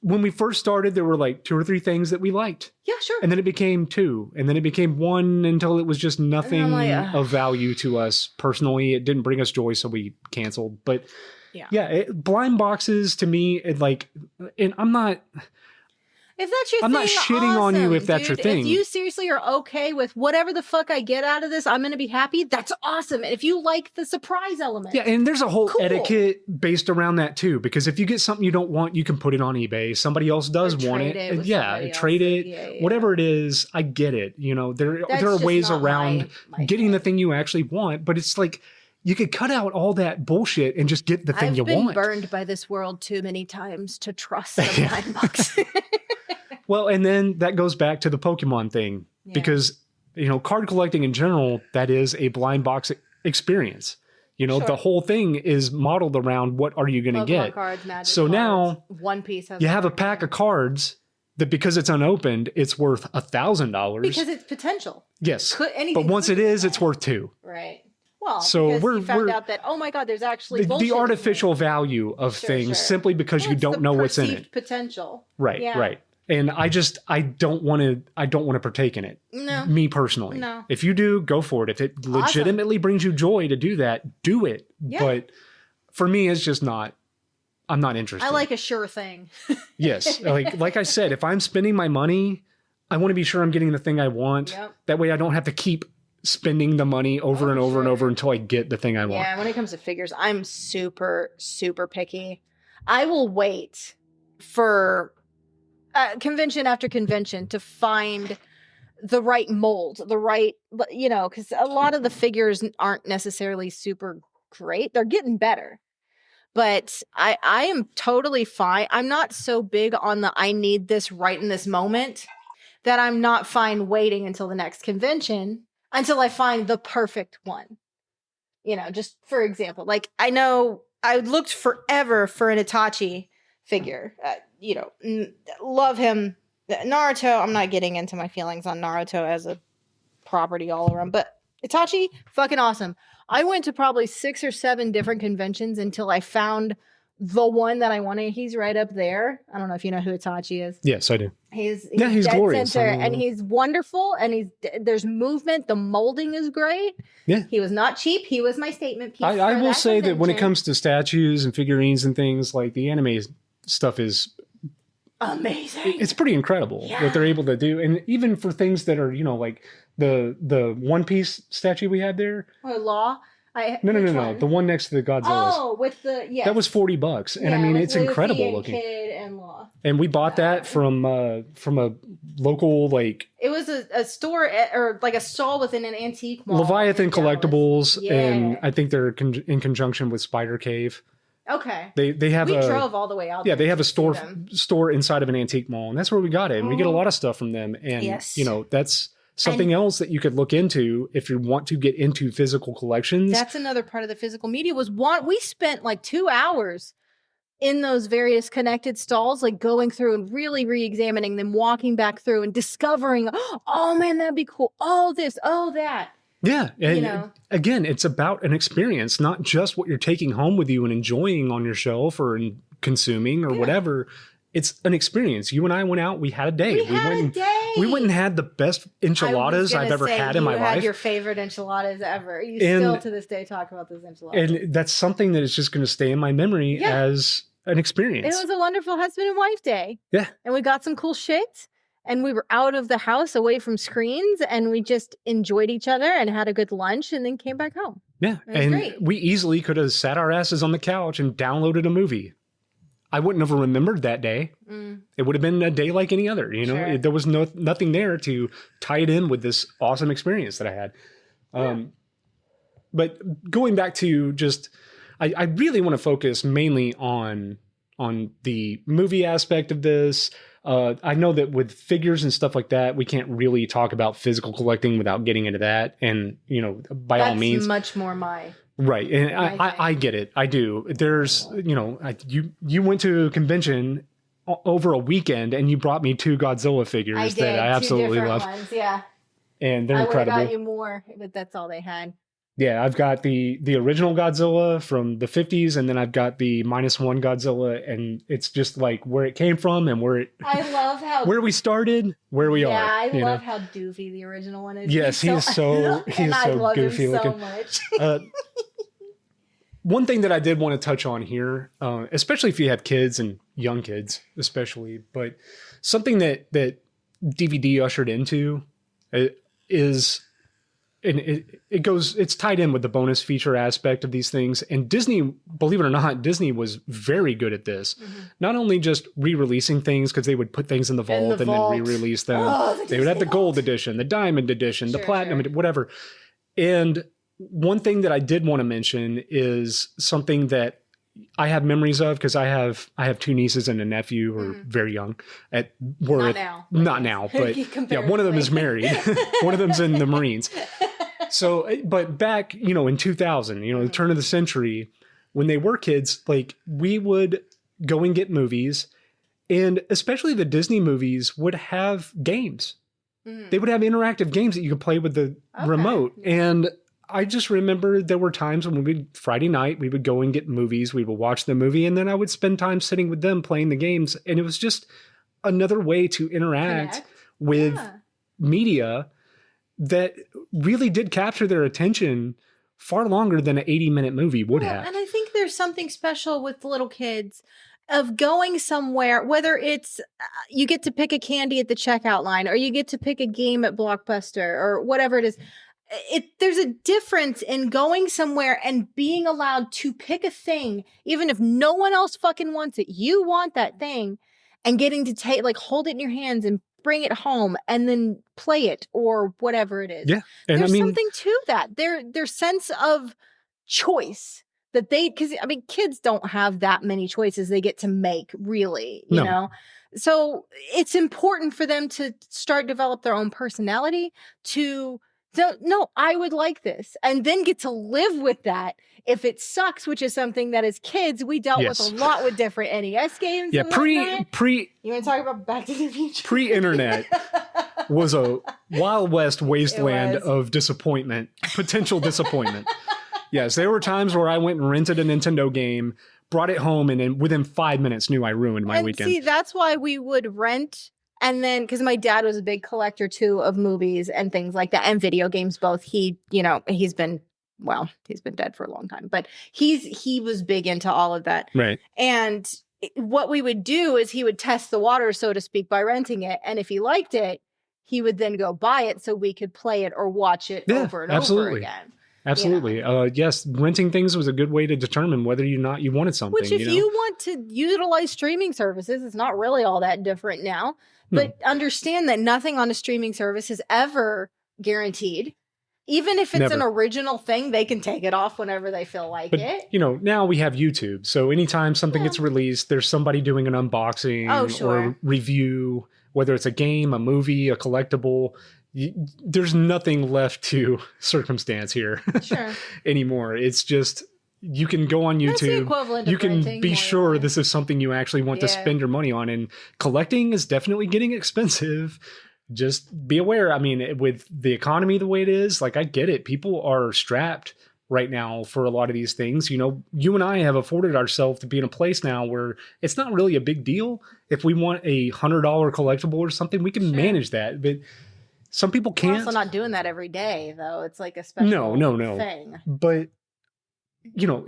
When we first started, there were like 2 or 3 things that we liked. Yeah, sure. And then it became 2. And then it became 1 until it was just nothing of value to us personally. It didn't bring us joy, so we canceled. But blind boxes to me, and I'm not... If that's your I'm thing, not shitting on you if that's your thing. If you seriously are okay with whatever the fuck I get out of this, I'm going to be happy. That's awesome. And if you like the surprise element. Yeah, and there's a whole etiquette based around that too. Because if you get something you don't want, you can put it on eBay. Somebody else does want it. Trade it. Whatever it is, I get it. You know, there are ways around getting the thing you actually want. But it's like, you could cut out all that bullshit and just get the thing you want. I've been burned by this world too many times to trust the blind box. Well, and then that goes back to the Pokemon thing because, you know, card collecting in general, that is a blind box experience. You know, the whole thing is modeled around what are you going to get. Cards, Magic so cards, now One Piece has you have a pack of cards that because it's unopened, it's worth $1,000. Because it's potential. Yes. But once it is, it's worth $2. Right. Well, so we're found out that, oh my God, there's actually the artificial value of things simply because you don't know what's in it. Potential. Right. Yeah. Right. And I don't want to partake in it. No. Me personally. No. If you do, go for it. If it legitimately brings you joy to do that, do it. Yeah. But for me, it's just not, I'm not interested. I like a sure thing. Yes. Like I said, if I'm spending my money, I want to be sure I'm getting the thing I want. Yep. That way I don't have to keep spending the money over and over and over until I get the thing I want. Yeah. When it comes to figures, I'm super, super picky. I will wait for convention after convention to find the right mold, the right, you know, because a lot of the figures aren't necessarily super great. They're getting better. But I am totally fine. I'm not so big on the I need this right in this moment that I'm not fine waiting until the next convention until I find the perfect one. You know, just for example, like I know I looked forever for an Itachi figure. You know, love him. Naruto, I'm not getting into my feelings on Naruto as a property all around, but Itachi, fucking awesome. I went to probably 6 or 7 different conventions until I found the one that I wanted. He's right up there. I don't know if you know who Itachi is. Yes, I do. He's dead glorious. Center, and he's wonderful, and there's movement. The molding is great. Yeah. He was not cheap. He was my statement piece. I will say that when it comes to statues and figurines and things, like the anime stuff is amazing. It's pretty incredible what they're able to do. And even for things that are, you know, like the One Piece statue we had there. Or Law? No. The one next to the Godzilla. Oh, with the, yes. That was $40. And I mean, it's Luffy incredible and looking. Kid and Law. And we bought that from a local, like. It was a store or like a stall within an antique mall. Leviathan Collectibles. Yeah. And I think they're in conjunction with Spider Cave. Okay. They have we drove all the way out. Yeah, they have a store inside of an antique mall, and that's where we got it. And we get a lot of stuff from them. And you know, that's something else that you could look into if you want to get into physical collections. That's another part of the physical media was we spent like 2 hours in those various connected stalls, like going through and really re-examining them, walking back through and discovering, oh man, that'd be cool. Oh, this, oh, that. Yeah. And You know? again, it's about an experience, not just what you're taking home with you and enjoying on your shelf or consuming or whatever. It's an experience. You and I went out, we had a day. We had a day. We went and had the best enchiladas I've ever had in my You had life. your favorite enchiladas ever. You still to this day talk about those enchiladas. And that's something that is just going to stay in my memory as an experience. It was a wonderful husband and wife day. Yeah. And we got some cool shit. And we were out of the house, away from screens, and we just enjoyed each other and had a good lunch and then came back home. Yeah. And great. we easily could have sat our asses on the couch and downloaded a movie. I wouldn't have remembered that day. It would have been a day like any other. You know, Sure. there was nothing there to tie it in with this awesome experience that I had. But going back to just, I really want to focus mainly on the movie aspect of this. I know that with figures and stuff like that, we can't really talk about physical collecting without getting into that. And, you know, by all means. That's much more my... Right. And I get it. I do. There's, you know, you went to a convention over a weekend and you brought me 2 Godzilla figures that I absolutely love. Ones, yeah. And they're I would have incredible. got you more, but that's all they had. Yeah, I've got the original Godzilla from the 50s, and then I've got the -1 Godzilla, and it's just like where it came from and I love how where we started, where we are. Yeah, I you love know? how doofy the original one is. Yes, he is so goofy looking. So much. One thing that I did want to touch on here, especially if you have kids and young kids, especially, but something that DVD ushered into is. And it's tied in with the bonus feature aspect of these things. And Disney, believe it or not, Disney was very good at this. Mm-hmm. Not only just re-releasing things, because they would put things in the vault and then re-release them. They would have the gold edition, the diamond edition, the platinum, whatever. And one thing that I did want to mention is something that I have memories of, because I have 2 nieces and a nephew who are very young. Not now, but yeah, one of them is married. One of them's in the Marines. So, but back, you know, in 2000, you know, the turn of the century, when they were kids, like we would go and get movies, and especially the Disney movies would have games. They would have interactive games that you could play with the remote. And I just remember there were times when Friday night, we would go and get movies, we would watch the movie, and then I would spend time sitting with them playing the games. And it was just another way to interact with media that really did capture their attention far longer than an 80-minute movie would have. And I think there's something special with little kids of going somewhere, whether it's you get to pick a candy at the checkout line or you get to pick a game at Blockbuster or whatever it is. There's a difference in going somewhere and being allowed to pick a thing, even if no one else fucking wants it. You want that thing, and getting to hold it in your hands and bring it home and then play it or whatever it is. Yeah. And there's something to that. Their sense of choice that because kids don't have that many choices they get to make, really, you know? So it's important for them to develop their own personality no, I would like this, and then get to live with that if it sucks, which is something that as kids we dealt with a lot with different NES games. Yeah, you want to talk about Back to the Future? Pre-internet was a Wild West wasteland of disappointment, potential disappointment. Yes, there were times where I went and rented a Nintendo game, brought it home, and then within 5 minutes knew I ruined my weekend. See, that's why we would rent. And then, because my dad was a big collector too of movies and things like that, and video games both. He's been dead for a long time, but he was big into all of that. Right. And what we would do is he would test the water, so to speak, by renting it. And if he liked it, he would then go buy it so we could play it or watch it over and over again. Absolutely. Yes, renting things was a good way to determine whether or not you wanted something. Which, if you want to utilize streaming services, it's not really all that different now. But understand that nothing on a streaming service is ever guaranteed. Even if it's an original thing, they can take it off whenever they feel like it. You know, now we have YouTube. So anytime something gets released, there's somebody doing an unboxing or review, whether it's a game, a movie, a collectible. There's nothing left to circumstance here anymore. It's just you can go on That's the YouTube. equivalent You of can renting, be more or sure less. this is something you actually want to Yeah. spend your money on. And collecting is definitely getting expensive. Just be aware. I mean, with the economy the way it is, like I get it. People are strapped right now for a lot of these things. You know, you and I have afforded ourselves to be in a place now where it's not really a big deal. If we want $100 collectible or something, we can Sure. manage that. But some people We're can't. also not doing that every day, though. It's like a special No. thing. But you know,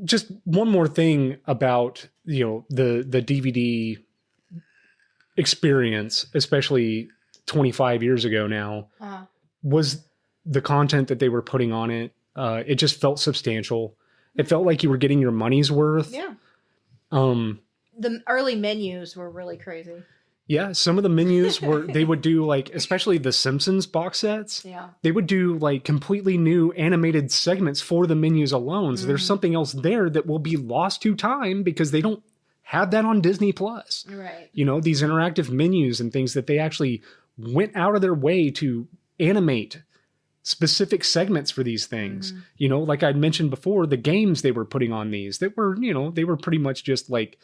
just one more thing about, you know, the DVD experience, especially 25 years ago now, was the content that they were putting on it. It just felt substantial. It felt like you were getting your money's worth. Yeah. Um, The early menus were really crazy. yeah, some of the menus were, they would do like, especially the Simpsons box sets. Yeah. They would do like completely new animated segments for the menus alone. So there's something else there that will be lost to time because they don't have that on Disney Plus. Right. You know, these interactive menus and things that they actually went out of their way to animate specific segments for these things. You know, like I'd mentioned before, the games they were putting on these that were, you know, they were pretty much just like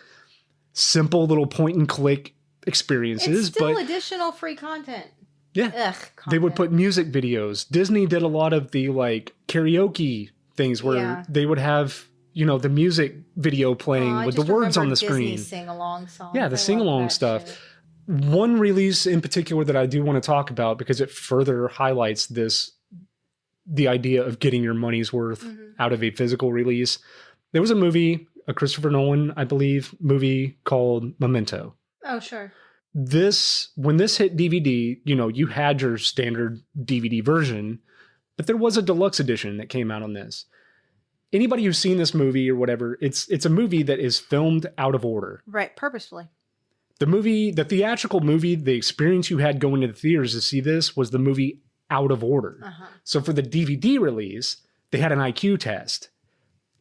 simple little point and click experiences. It's still but additional free content. yeah, Ugh, they would content. put music videos. Disney did a lot of the like karaoke things where Yeah. they would have, you know, the music video playing I with the just words on remember the Disney screen. sing-along songs. Yeah, I the love sing-along that stuff. shit. One release in particular that I do want to talk about because it further highlights the idea of getting your money's worth out of a physical release. There was a movie, a Christopher Nolan, I believe, movie called Memento. Oh, sure. When this hit DVD, you know, you had your standard DVD version, but there was a deluxe edition that came out on this. Anybody who's seen this movie or whatever, it's a movie that is filmed out of order. Right, purposefully. The theatrical movie, the experience you had going to the theaters to see this was the movie out of order. So for the DVD release, they had an IQ test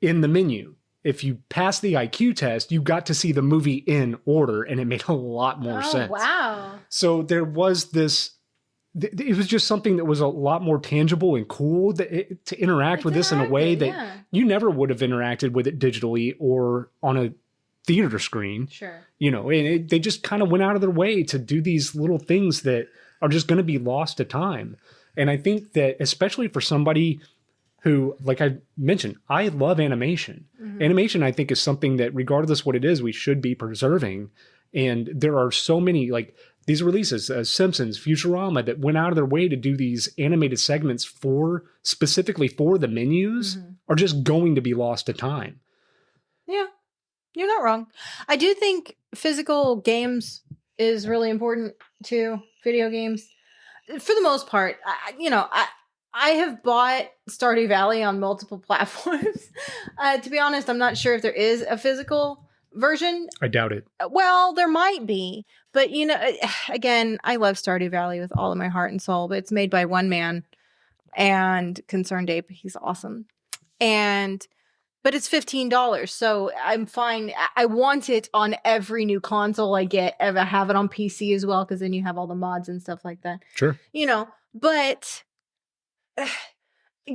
in the menu. If you passed the IQ test, you got to see the movie in order, and it made a lot more sense. Wow. So there was this, it was just something that was a lot more tangible and cool to interact with this in a way that you never would have interacted with it digitally or on a theater screen. Sure. You know, and they just kind of went out of their way to do these little things that are just going to be lost to time. And I think that especially for somebody who, like I mentioned, I love animation. Animation, I think, is something that regardless what it is, we should be preserving. And there are so many, like these releases, Simpsons, Futurama, that went out of their way to do these animated segments specifically for the menus are just going to be lost to time. Yeah, you're not wrong. I do think physical games is really important too. Video games, for the most part. I have bought Stardew Valley on multiple platforms. To be honest, I'm not sure if there is a physical version. I doubt it. Well, there might be, but you know, again, I love Stardew Valley with all of my heart and soul, but it's made by one man and Concerned Ape. He's awesome. But it's $15, so I'm fine. I want it on every new console I get. I have it on PC as well, because then you have all the mods and stuff like that. Sure. You know, but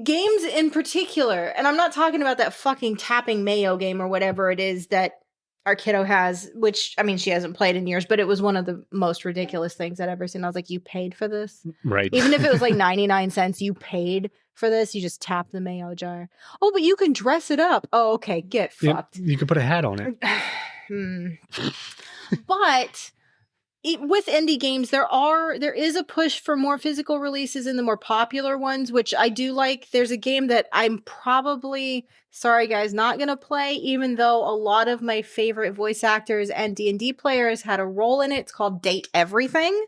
games in particular, and I'm not talking about that fucking tapping mayo game or whatever it is that our kiddo has, which, I mean, she hasn't played in years, but it was one of the most ridiculous things I'd ever seen. I was like, you paid for this? Right. Even if it was like 99 cents, you paid for this. You just tap the mayo jar. Oh, but you can dress it up. Oh, okay. Get fucked. You could put a hat on it. But with indie games, there is a push for more physical releases in the more popular ones, which I do like. There's a game that I'm probably, sorry guys, not going to play, even though a lot of my favorite voice actors and D&D players had a role in it. It's called Date Everything.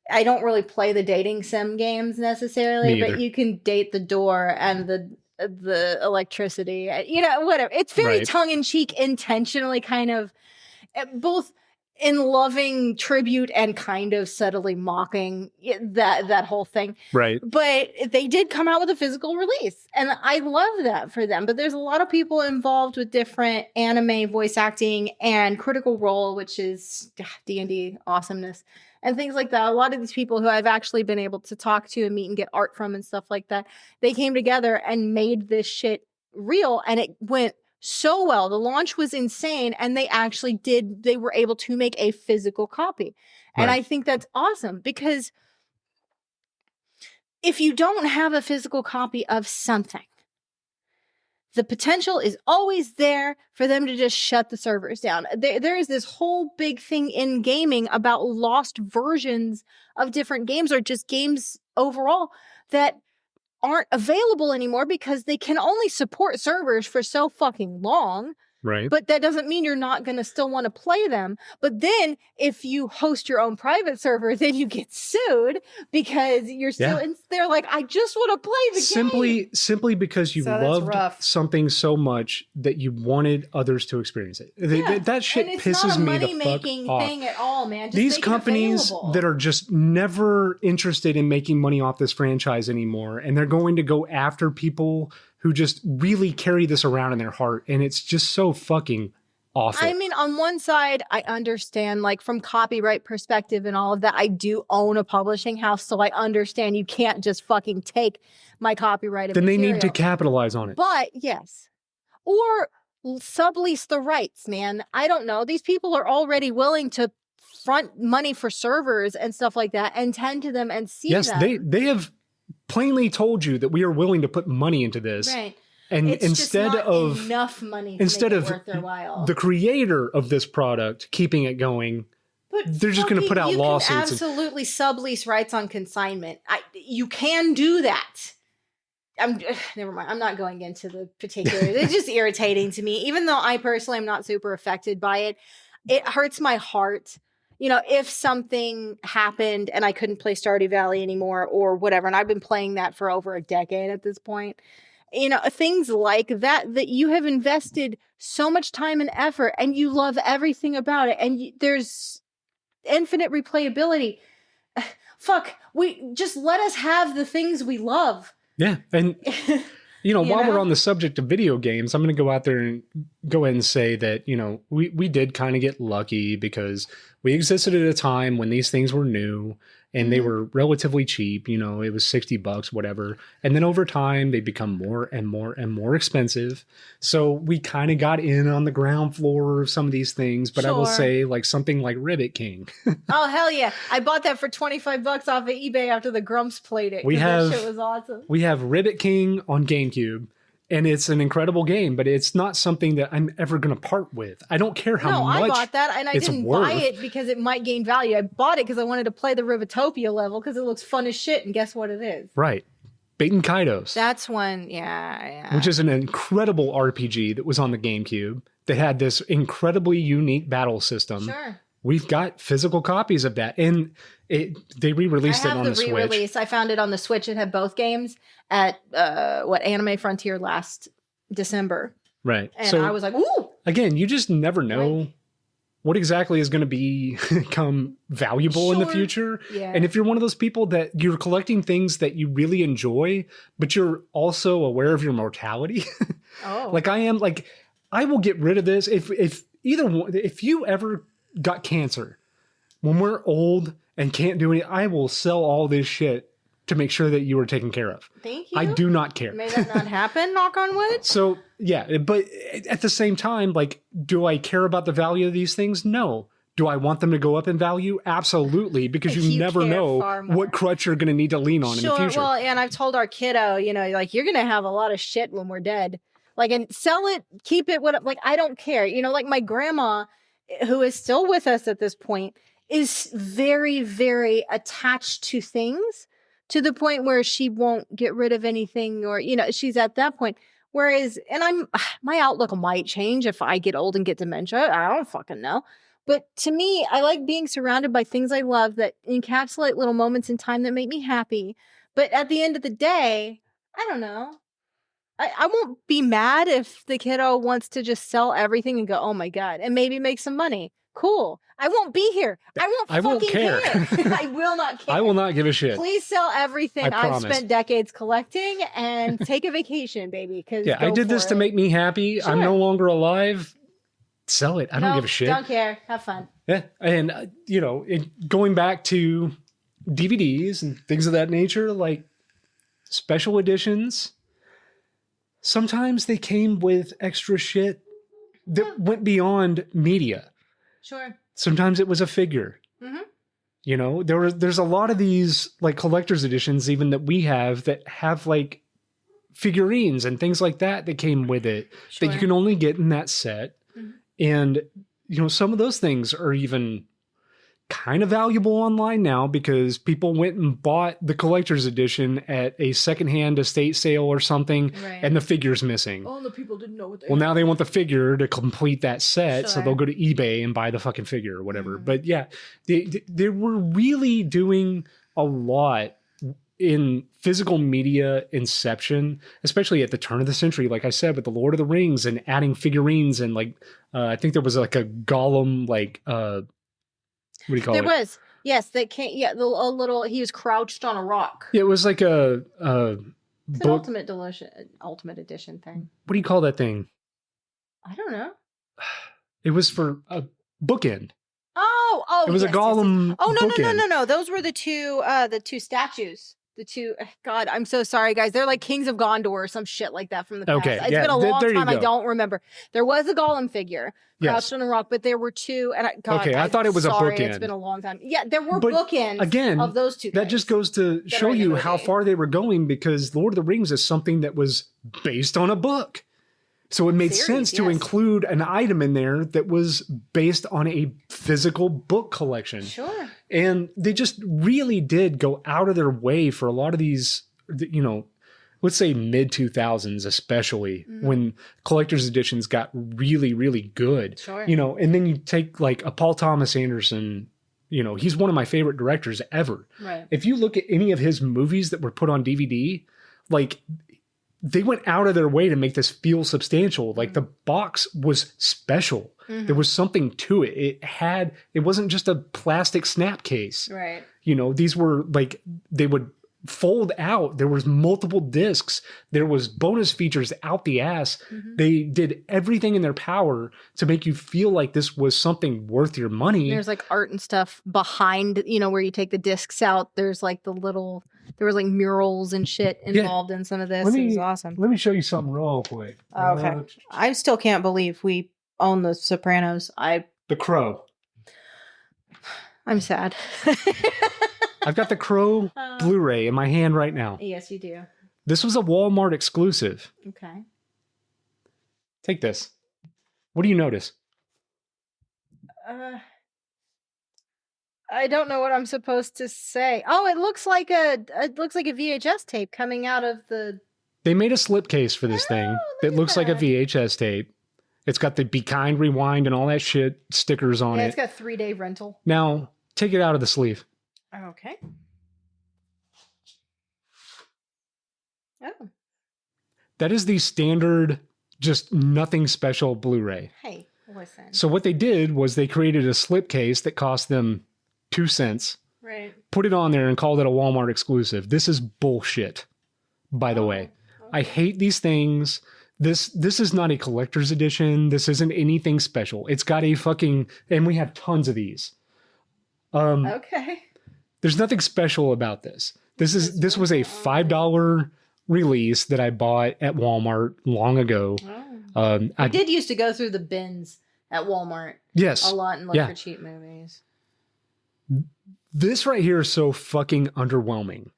I don't really play the dating sim games necessarily, but you can date the door and the electricity, you know, whatever. It's very tongue-in-cheek, intentionally kind of both in loving tribute and kind of subtly mocking that whole thing. Right. But they did come out with a physical release, and I love that for them. But there's a lot of people involved with different anime voice acting and Critical Role, which is D&D awesomeness, and things like that. A lot of these people who I've actually been able to talk to and meet and get art from and stuff like that, they came together and made this shit real, and it went so well. The launch was insane, and they were able to make a physical copy. And Right. I think that's awesome, because if you don't have a physical copy of something, the potential is always there for them to just shut the servers down. There is this whole big thing in gaming about lost versions of different games, or just games overall, that aren't available anymore because they can only support servers for so fucking long. Right. But that doesn't mean you're not going to still want to play them. But then if you host your own private server, then you get sued because you're still they're like, I just want to play the game. Simply because you So that's loved rough. something so much that you wanted others to experience it. That shit and it's pisses not a me the money-making fuck off. thing at all, man. Just These make it companies available. that are just never interested in making money off this franchise anymore, and they're going to go after people who just really carry this around in their heart, and it's just so fucking awful. I mean, on one side, I understand, like, from copyright perspective and all of that. I do own a publishing house, so I understand you can't just fucking take my copyrighted then they material. need to capitalize on it. But yes, or sublease the rights, man. I don't know. These people are already willing to front money for servers and stuff like that, and tend to them and see Yes, them. they have plainly told you that we are willing to put money into this. Right. And It's instead just not of enough money to instead make of it worth their while. the creator of this product keeping it going, But they're just going to put out you lawsuits. can absolutely sublease rights on consignment. You can do that. Never mind. I'm not going into the particulars. It's just irritating to me. Even though I personally am not super affected by it, it hurts my heart. You know, if something happened and I couldn't play Stardew Valley anymore or whatever, and I've been playing that for over a decade at this point, you know, things like that you have invested so much time and effort, and you love everything about it, and there's infinite replayability. Fuck, we just let us have the things we love. Yeah. And while we're on the subject of video games, I'm going to go out there and go ahead and say that, we did kind of get lucky because we existed at a time when these things were new and they were relatively cheap. It was $60, whatever. And then over time, they become more and more and more expensive. So we kind of got in on the ground floor of some of these things. But I will say, like, something like Ribbit King. Oh, hell yeah. I bought that for $25 off of eBay after the Grumps played it. That shit was awesome. We have Ribbit King on GameCube. And it's an incredible game, but it's not something that I'm ever going to part with. I don't care how much. No, I bought that, and I didn't buy it because it might gain value. I bought it because I wanted to play the Rivotopia level because it looks fun as shit, and guess what it is? Right. Baten Kaitos. That's one, yeah. Which is an incredible RPG that was on the GameCube that had this incredibly unique battle system. Sure. We've got physical copies of that, and they re-released it on the Switch. Re-release. I found it on the Switch. It had both games at Anime Frontier last December. Right. And so I was like, ooh. Again, you just never know what exactly is going to become valuable in the future. Yeah. And if you're one of those people that you're collecting things that you really enjoy, but you're also aware of your mortality, like I am, like I will get rid of this if you ever got cancer, when we're old and can't do anything, I will sell all this shit to make sure that you are taken care of. Thank you. I do not care. May that not happen, knock on wood. So, yeah, but at the same time, like, do I care about the value of these things? No. Do I want them to go up in value? Absolutely, because you never know what crutch you're going to need to lean on in the future. Well, and I've told our kiddo, like, you're going to have a lot of shit when we're dead. Like, and sell it, keep it, like, I don't care. Like my grandma, who is still with us at this point, is very, very attached to things to the point where she won't get rid of anything, or, she's at that point. Whereas, and my outlook might change if I get old and get dementia. I don't fucking know. But to me, I like being surrounded by things I love that encapsulate little moments in time that make me happy. But at the end of the day, I don't know. I won't be mad if the kiddo wants to just sell everything and go, oh my God, and maybe make some money. Cool. I won't be here. I won't care. I will not care. I will not give a shit. Please sell everything I've promise. spent decades collecting and take a vacation, baby. Yeah, I did this to make me happy. Sure. I'm no longer alive. Sell it. I don't give a shit. Don't care. Have fun. Yeah. And, going back to DVDs and things of that nature, like special editions, Sometimes they came with extra shit that went beyond media. Sure. Sometimes it was a figure. Mm-hmm. You know, there's a lot of these like collector's editions even that we have that have like figurines and things like that came with it that you can only get in that set. Mm-hmm. And, you know, some of those things are even kind of valuable online now because people went and bought the collector's edition at a secondhand estate sale or something, Right. and the figure's missing. All the people didn't know what they Well, now they want the figure to complete that set, so Sure. they'll go to eBay and buy the fucking figure or whatever. Mhm. But yeah, they were really doing a lot in physical media inception, especially at the turn of the century, like I said, with the Lord of the Rings and adding figurines and like, I think there was like a Gollum, like, what do you call There it? was. Yes, that came. Yeah, a little. He was crouched on a rock. Yeah, it was like a It's an book. ultimate edition thing. What do you call that thing? I don't know. It was for a bookend. Oh, It was yes, a Gollum. Oh no, bookend. no. Those were the two statues. The two. God, I'm so sorry, guys. They're like Kings of Gondor or some shit like that from the past. Okay, It's yeah, been a long there you time. I go. don't remember. There was a Gollum figure crouched Yes. on a rock, but there were two. And Okay, I thought it was a sorry, It's bookend. been a long time. Yeah, there were But bookends again, of those two. That things. just goes to that show are in the you how movie. far they were going because Lord of the Rings is something that was based on a book. So it made Series, sense to yes. include an item in there that was based on a physical book collection. Sure. And they just really did go out of their way for a lot of these, you know, let's say mid 2000s, especially when collector's editions got really, really good. Sure. You know, and then you take like a Paul Thomas Anderson, you know, he's one of my favorite directors ever. Right. If you look at any of his movies that were put on DVD, like they went out of their way to make this feel substantial. Like the box was special. There was something to it. It wasn't just a plastic snap case. Right. You know, these were like, they would fold out. There was multiple discs. There was bonus features out the ass. They did everything in their power to make you feel like this was something worth your money. There's like art and stuff behind, you know, where you take the discs out. There's like there was like murals and shit involved in some of this. It was awesome. Let me show you something real quick. Okay. I still can't believe we own The Sopranos. The Crow. I'm sad. I've got the Crow Blu-ray in my hand right now. Yes, you do. This was a Walmart exclusive. Okay. Take this. What do you notice? I don't know what I'm supposed to say. Oh, it looks like a VHS tape coming out of the. They made a slipcase for this thing look that at looks like a that. VHS tape. It's got the Be Kind Rewind and all that shit stickers on Yeah, it. it's got 3-day rental. Now, take it out of the sleeve. Okay. Oh, That is the standard, just nothing special Blu-ray. hey, listen. So what they did was they created a slipcase that cost them 2 cents, Right. put it on there and called it a Walmart exclusive. This is bullshit, by the way. I hate these things. This is not a collector's edition. This isn't anything special. It's got a fucking, and we have tons of these. Okay. There's nothing special about this. This was a $5 release that I bought at Walmart long ago. I I did used to go through the bins at Walmart yes, a lot and look yeah. for cheap movies. This right here is so fucking underwhelming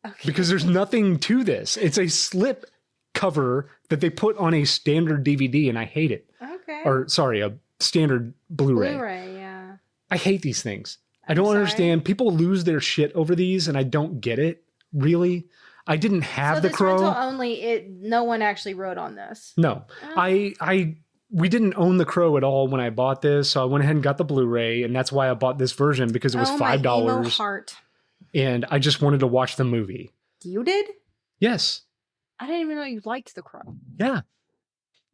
Okay. because there's nothing to this. It's a slip cover that they put on a standard DVD, and I hate it. Okay. Or sorry, a standard Blu-ray. Blu-ray, yeah. I hate these things. I don't sorry. understand. People lose their shit over these, and I don't get it. Really, I didn't have So the this Crow. rental only. No one actually wrote on this. No, Oh. we didn't own the Crow at all when I bought this, so I went ahead and got the Blu-ray, and that's why I bought this version because it was Oh, my emo $5, heart. and I just wanted to watch the movie. You did? Yes, I didn't even know you liked The Crow. yeah,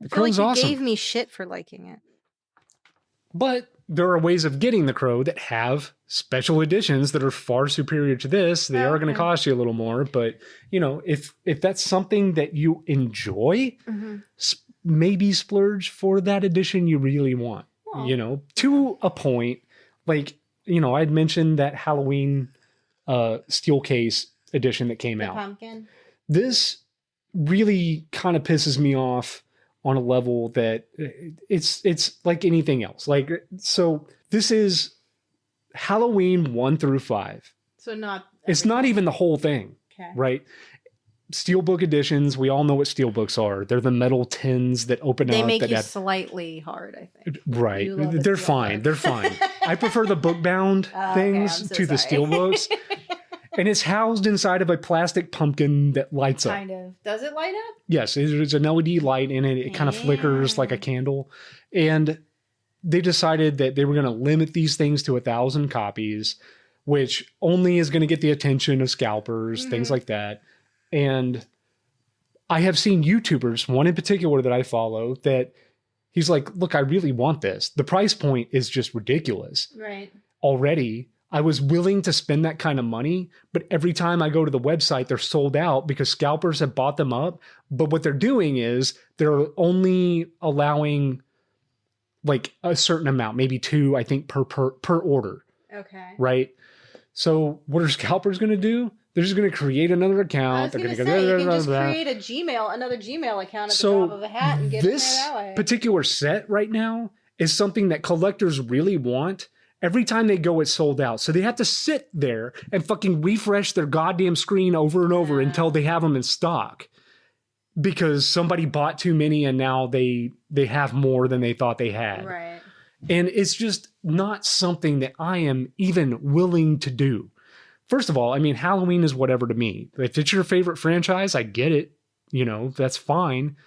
I the feel like Crow's you awesome. gave me shit for liking it. But there are ways of getting the Crow that have special editions that are far superior to this. They are going to Okay. cost you a little more, but you know, if that's something that you enjoy, Mm-hmm. maybe splurge for that edition you really want. Well, You know, to a point. Like, you know, I'd mentioned that Halloween steel case edition that came the out. pumpkin. This really kind of pisses me off on a level that it's like anything else. Like, so this is Halloween 1 through 5. So not. It's not even the whole thing, Okay. right? Steelbook editions, we all know what steelbooks are. They're the metal tins that open They up. make that you have, slightly hard, I think. right. You love a They're steelbook. fine. They're fine. I prefer the book bound things I'm so to the sorry. steelbooks. And it's housed inside of a plastic pumpkin that lights up. Kind of. Does it light up? Yes, there's an LED light in it. It kind of flickers like a candle. And they decided that they were going to limit these things to 1,000 copies, which only is going to get the attention of scalpers, things like that. And I have seen YouTubers, one in particular that I follow, that he's like, look, I really want this. The price point is just ridiculous. Right. Already, I was willing to spend that kind of money, but every time I go to the website, they're sold out because scalpers have bought them up. But what they're doing is they're only allowing like a certain amount, maybe 2, I think, per order. Okay. Right? So what are scalpers going to do? They're just going to create another I account. was They're going to going say, to you can just create another Gmail account at the drop of a hat and get in there this that way. particular set right now is something that collectors really want. Every time they go, it's sold out. So they have to sit there and fucking refresh their goddamn screen over and over until they have them in stock. Because somebody bought too many and now they have more than they thought they had. Right. And it's just not something that I am even willing to do. First of all, I mean, Halloween is whatever to me. If it's your favorite franchise, I get it. You know, that's fine.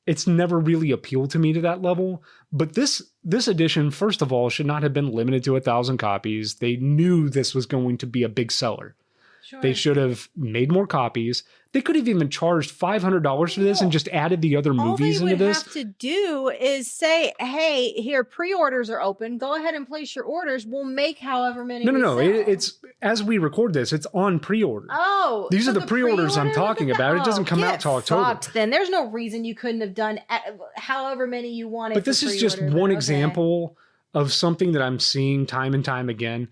It's never really appealed to me to that level. But this edition, first of all, should not have been limited to 1,000 copies. They knew this was going to be a big seller. Sure. They should have made more copies. They could have even charged $500 for this and just added the other movies All they into would this. have to do is say, hey, here, pre-orders are open. Go ahead and place your orders. We'll make however many we No. sell. It's as we record this, it's on pre-order. Oh, These so are the pre-orders I'm pre-order? talking Look at about. that. It doesn't come out Get till October. fucked, then there's no reason you couldn't have done however many you wanted. But this is just pre-order, one but okay. example of something that I'm seeing time and time again.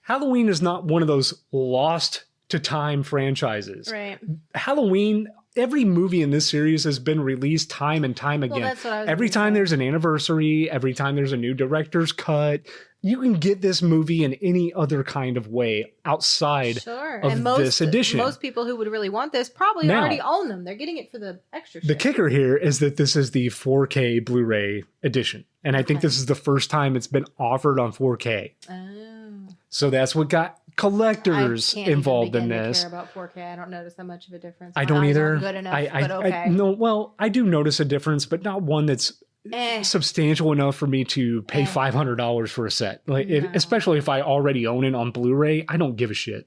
Halloween is not one of those lost to time franchises. Right. Halloween, every movie in this series has been released time and time again. that's what I was Every gonna time say. there's an anniversary, every time there's a new director's cut, you can get this movie in any other kind of way outside Sure. of And most, this edition. most people who would really want this probably Now- already own them. They're getting it for the extra The shit. kicker here is that this is the 4K Blu-ray edition. And I think this is the first time it's been offered on 4K. Oh. So that's what got collectors I can't even involved in begin to this. care about 4K. I don't notice that much of a difference. I My don't eyes either. aren't good enough, but okay. No, well, I do notice a difference, but not one that's Eh. substantial enough for me to pay $500 for a set. Like, No. especially if I already own it on Blu-ray, I don't give a shit.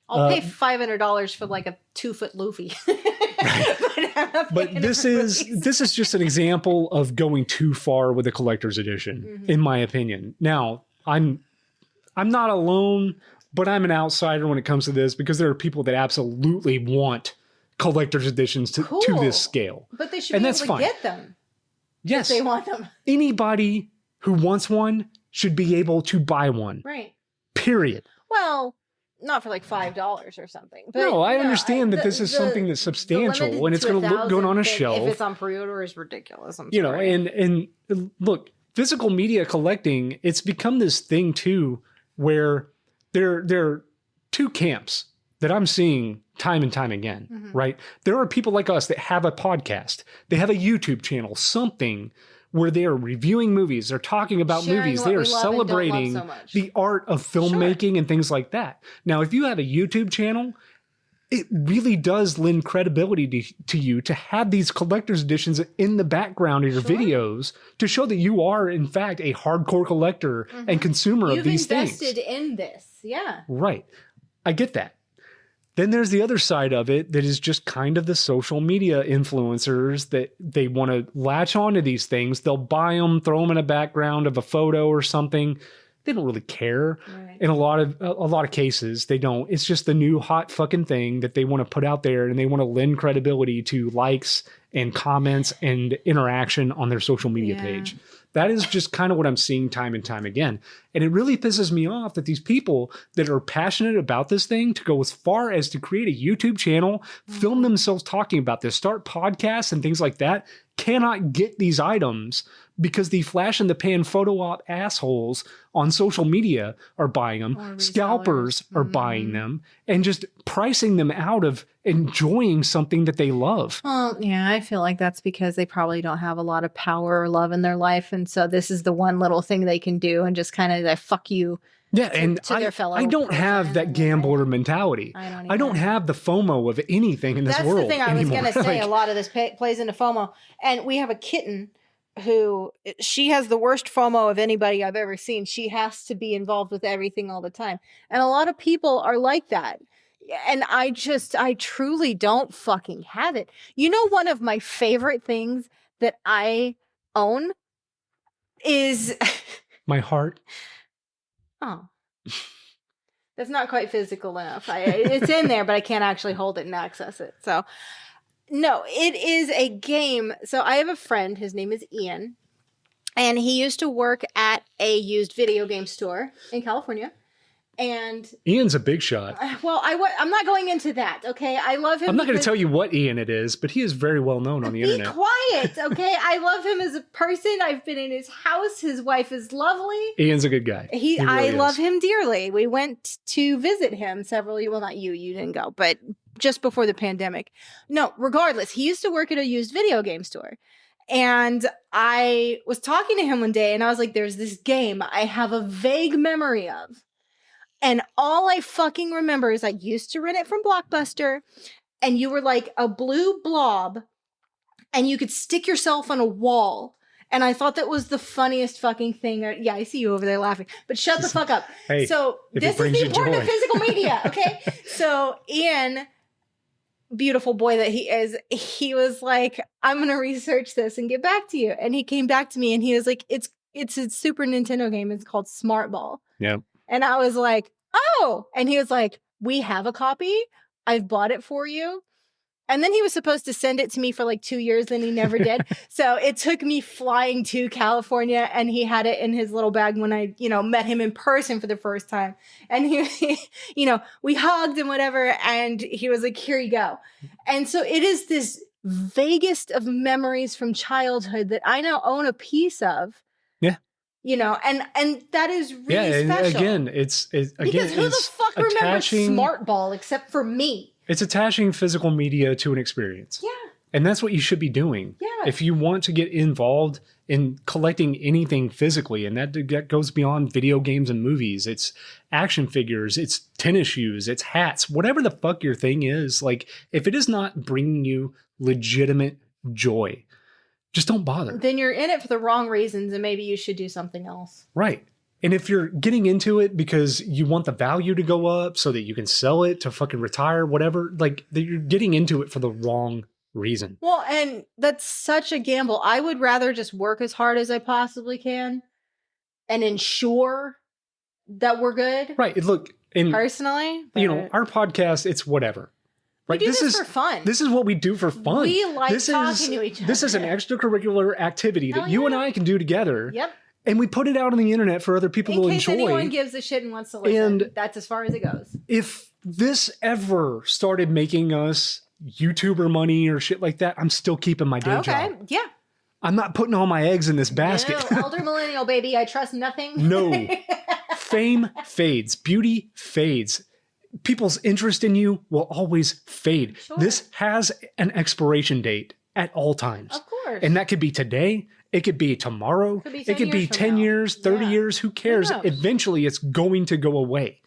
I'll pay $500 for like a 2-foot Luffy. But this is just an example of going too far with a collector's edition, in my opinion. Now, I'm not alone, but I'm an outsider when it comes to this because there are people that absolutely want collector's editions to this scale. But they should And be that's able to fine. get them. Yes, They want them. anybody who wants one should be able to buy one. Right. Period. Well, not for like $5 or something. But No, I understand that this is something that's the substantial limited and it's to going to look good 1,000 on a thing, shelf. If it's on pre-order, is ridiculous. I'm You know, sorry. and look, physical media collecting, it's become this thing too, where there are two camps that I'm seeing time and time again, right? There are people like us that have a podcast, they have a YouTube channel, something where they are reviewing movies, they're talking about Sharing movies, what they are we love and don't love celebrating so much. the art of filmmaking and things like that. Now, if you have a YouTube channel, it really does lend credibility to you to have these collector's editions in the background of your videos to show that you are, in fact, a hardcore collector and consumer You've of these invested things. in this. Yeah. Right. I get that. Then there's the other side of it that is just kind of the social media influencers that they want to latch onto these things. They'll buy them, throw them in a background of a photo or something. They don't really care. Right. In a lot of cases, they don't. It's just the new hot fucking thing that they want to put out there, and they want to lend credibility to likes and comments and interaction on their social media page. That is just kind of what I'm seeing time and time again. And it really pisses me off that these people that are passionate about this thing to go as far as to create a YouTube channel, film themselves talking about this, start podcasts and things like that, cannot get these items because the flash in the pan photo op assholes on social media are buying them. Scalpers are buying them and just pricing them out of enjoying something that they love. Well, yeah, I feel like that's because they probably don't have a lot of power or love in their life. And so this is the one little thing they can do and just kind of like, fuck you. Yeah, to, and to their fellow I don't have that gambler mentality. I don't have the FOMO of anything in this world. That's the thing I was going to say. Like, a lot of this plays into FOMO. And we have a kitten who, she has the worst FOMO of anybody I've ever seen. She has to be involved with everything all the time. And a lot of people are like that. And I truly don't fucking have it. You know, one of my favorite things that I own is my heart. Oh, that's not quite physical enough. It's in there, but I can't actually hold it and access it. So, no, it is a game. So I have a friend. His name is Ian, and he used to work at a used video game store in California. And Ian's a big shot. Well, I'm not going into that. Okay, I love him. I'm not going to tell you what Ian it is, but he is very well known on the internet. Be quiet, okay? I love him as a person. I've been in his house. His wife is lovely. Ian's a good guy. I love him dearly. We went to visit him well, not you didn't go, but just before the pandemic. No, regardless, he used to work at a used video game store. And I was talking to him one day and I was like, there's this game I have a vague memory of. And all I fucking remember is I used to rent it from Blockbuster, and you were like a blue blob, and you could stick yourself on a wall. And I thought that was the funniest fucking thing. Yeah, I see you over there laughing, but shut the fuck up. Hey, so this is the importance of physical media, okay? So Ian, beautiful boy that he is, he was like, I'm going to research this and get back to you. And he came back to me and he was like, it's a Super Nintendo game. It's called Smart Ball. Yeah. And I was like, oh, and he was like, we have a copy. I've bought it for you. And then he was supposed to send it to me for like 2 years, and he never did. So it took me flying to California, and he had it in his little bag when I, met him in person for the first time. And he we hugged and whatever, and he was like, here you go. And so it is this vaguest of memories from childhood that I now own a piece of. Yeah. And that is really special. Again, it's because who the fuck remembers Smart Ball except for me? It's attaching physical media to an experience. Yeah. And that's what you should be doing. Yeah. If you want to get involved in collecting anything physically, and that goes beyond video games and movies. It's action figures, it's tennis shoes, it's hats, whatever the fuck your thing is. Like, if it is not bringing you legitimate joy, just don't bother. Then you're in it for the wrong reasons, and maybe you should do something else. Right. And if you're getting into it because you want the value to go up so that you can sell it to fucking retire, whatever, like, you're getting into it for the wrong reason. Well, and that's such a gamble. I would rather just work as hard as I possibly can and ensure that we're good. Right. Look, and personally, our podcast, it's whatever. Right. We do this for fun. This is what we do for fun. We like talking to each other. This is an extracurricular activity that you and I can do together. Yep. And we put it out on the internet for other people to enjoy. In case anyone gives a shit and wants to listen. And that's as far as it goes. If this ever started making us YouTuber money or shit like that, I'm still keeping my day job. Okay. Yeah. I'm not putting all my eggs in this basket. No, elder millennial baby, I trust nothing. No. Fame fades. Beauty fades. People's interest in you will always fade. Sure. This has an expiration date at all times. Of course. And that could be today. It could be tomorrow. It could be 10 years, 30 years. Who cares? Eventually, it's going to go away.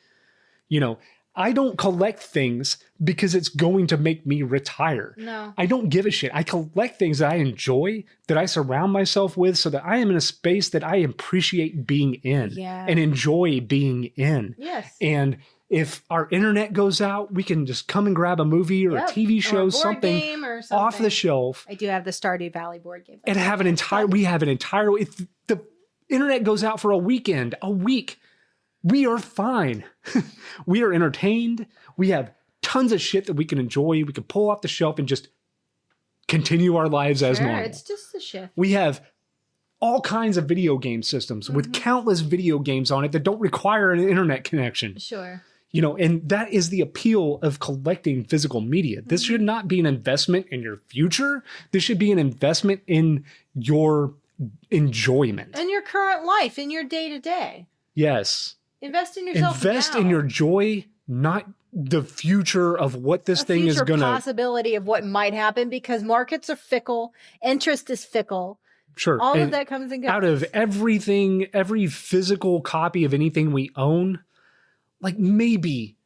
I don't collect things because it's going to make me retire. No. I don't give a shit. I collect things that I enjoy, that I surround myself with, so that I am in a space that I appreciate being in and enjoy being in. Yes. And if our internet goes out, we can just come and grab a movie or a TV show, or a something off the shelf. I do have the Stardew Valley board game. And we have an entire, if the internet goes out for a week, we are fine. We are entertained. We have tons of shit that we can enjoy. We can pull off the shelf and just continue our lives as normal. It's just a shift. We have all kinds of video game systems with countless video games on it that don't require an internet connection. Sure. You know, and that is the appeal of collecting physical media. This should not be an investment in your future. This should be an investment in your enjoyment. In your current life, in your day-to-day. Yes. Invest in yourself. Invest now. in your joy, not the future of what this thing is going to... possibility of what might happen, because markets are fickle. Interest is fickle. Sure. All of that comes and goes. Out of everything, every physical copy of anything we own, like maybe,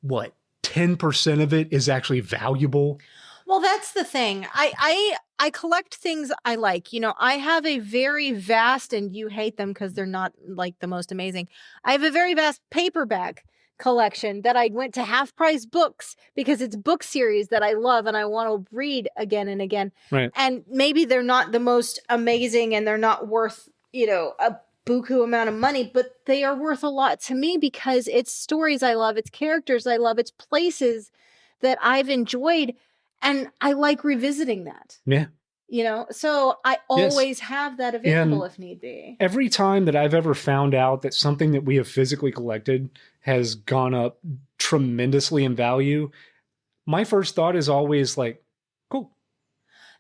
10% of it is actually valuable? Well, that's the thing. I collect things I like. You know, I have a very vast, and you hate them because they're not like the most amazing. I have a very vast paperback collection that I went to Half Price Books because it's book series that I love and I want to read again and again. Right. And maybe they're not the most amazing and they're not worth, a buku amount of money, but they are worth a lot to me because it's stories I love, it's characters I love, it's places that I've enjoyed, and I like revisiting that. Yeah. So I always have that available if need be. Every time that I've ever found out that something that we have physically collected has gone up tremendously in value, my first thought is always like, cool.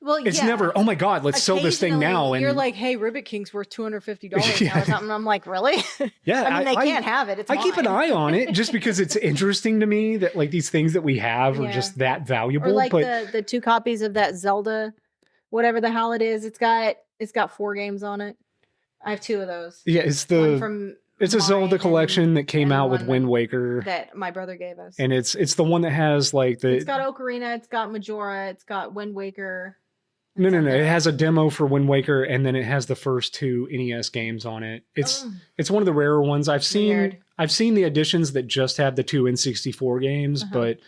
Well, it's never, oh my God, let's sell this thing now. And you're like, hey, Ribbit King's worth $250 now or something. I'm like, really? Yeah. I mean, they can't have it. It's I keep an eye on it just because it's interesting to me that like these things that we have are just that valuable. Or like the 2 copies of that Zelda, whatever the hell it is. It's got 4 games on it. I have 2 of those. Yeah, it's a Zelda collection that came out with Wind Waker that my brother gave us. And it's the one that has like it's got Ocarina, it's got Majora, it's got Wind Waker. No. It has a demo for Wind Waker, and then it has the first 2 NES games on it. It's one of the rarer ones. I've seen the editions that just have the 2 N64 games, but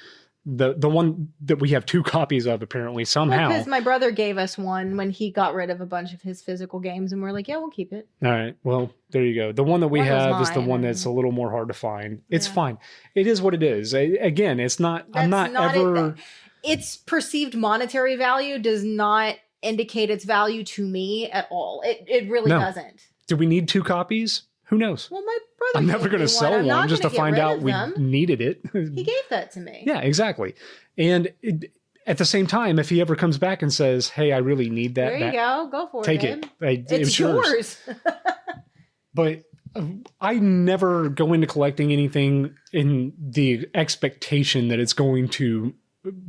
the one that we have 2 copies of apparently somehow. Because my brother gave us one when he got rid of a bunch of his physical games, and we're like, yeah, we'll keep it. All right. Well, there you go. The one that we have is the one that's a little more hard to find. It's fine. It is what it is. Again, it's not. I'm not ever. Its perceived monetary value does not indicate its value to me at all. It really doesn't. Do we need 2 copies? Who knows? Well, my brother. I'm never going to sell one just to find out we needed it. He gave that to me. Yeah, exactly. And at the same time, if he ever comes back and says, "Hey, I really need that," there you go. Go for take it. It's yours. But I never go into collecting anything in the expectation that it's going to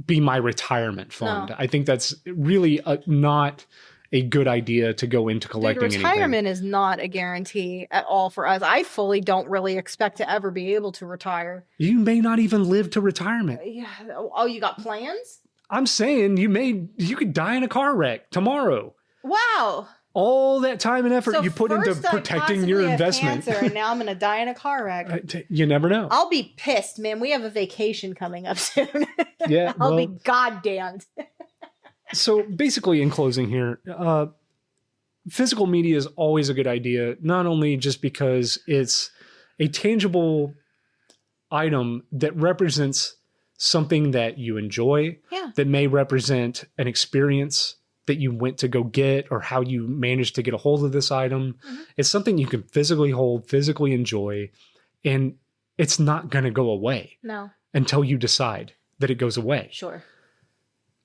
be my retirement fund. No. I think that's really not a good idea to go into collecting anything. Retirement is not a guarantee at all for us. I fully don't really expect to ever be able to retire. You may not even live to retirement. Yeah. Oh, you got plans? I'm saying you could die in a car wreck tomorrow. Wow. All that time and effort you put into protecting your investment. Cancer, and now I'm going to die in a car wreck. You never know. I'll be pissed, man. We have a vacation coming up soon. Yeah. I'll be goddamned. So basically, in closing here, physical media is always a good idea, not only just because it's a tangible item that represents something that you enjoy, that may represent an experience that you went to go get or how you managed to get a hold of this item. It's something you can physically hold, physically enjoy, and it's not going to go away. No. Until you decide that it goes away. Sure.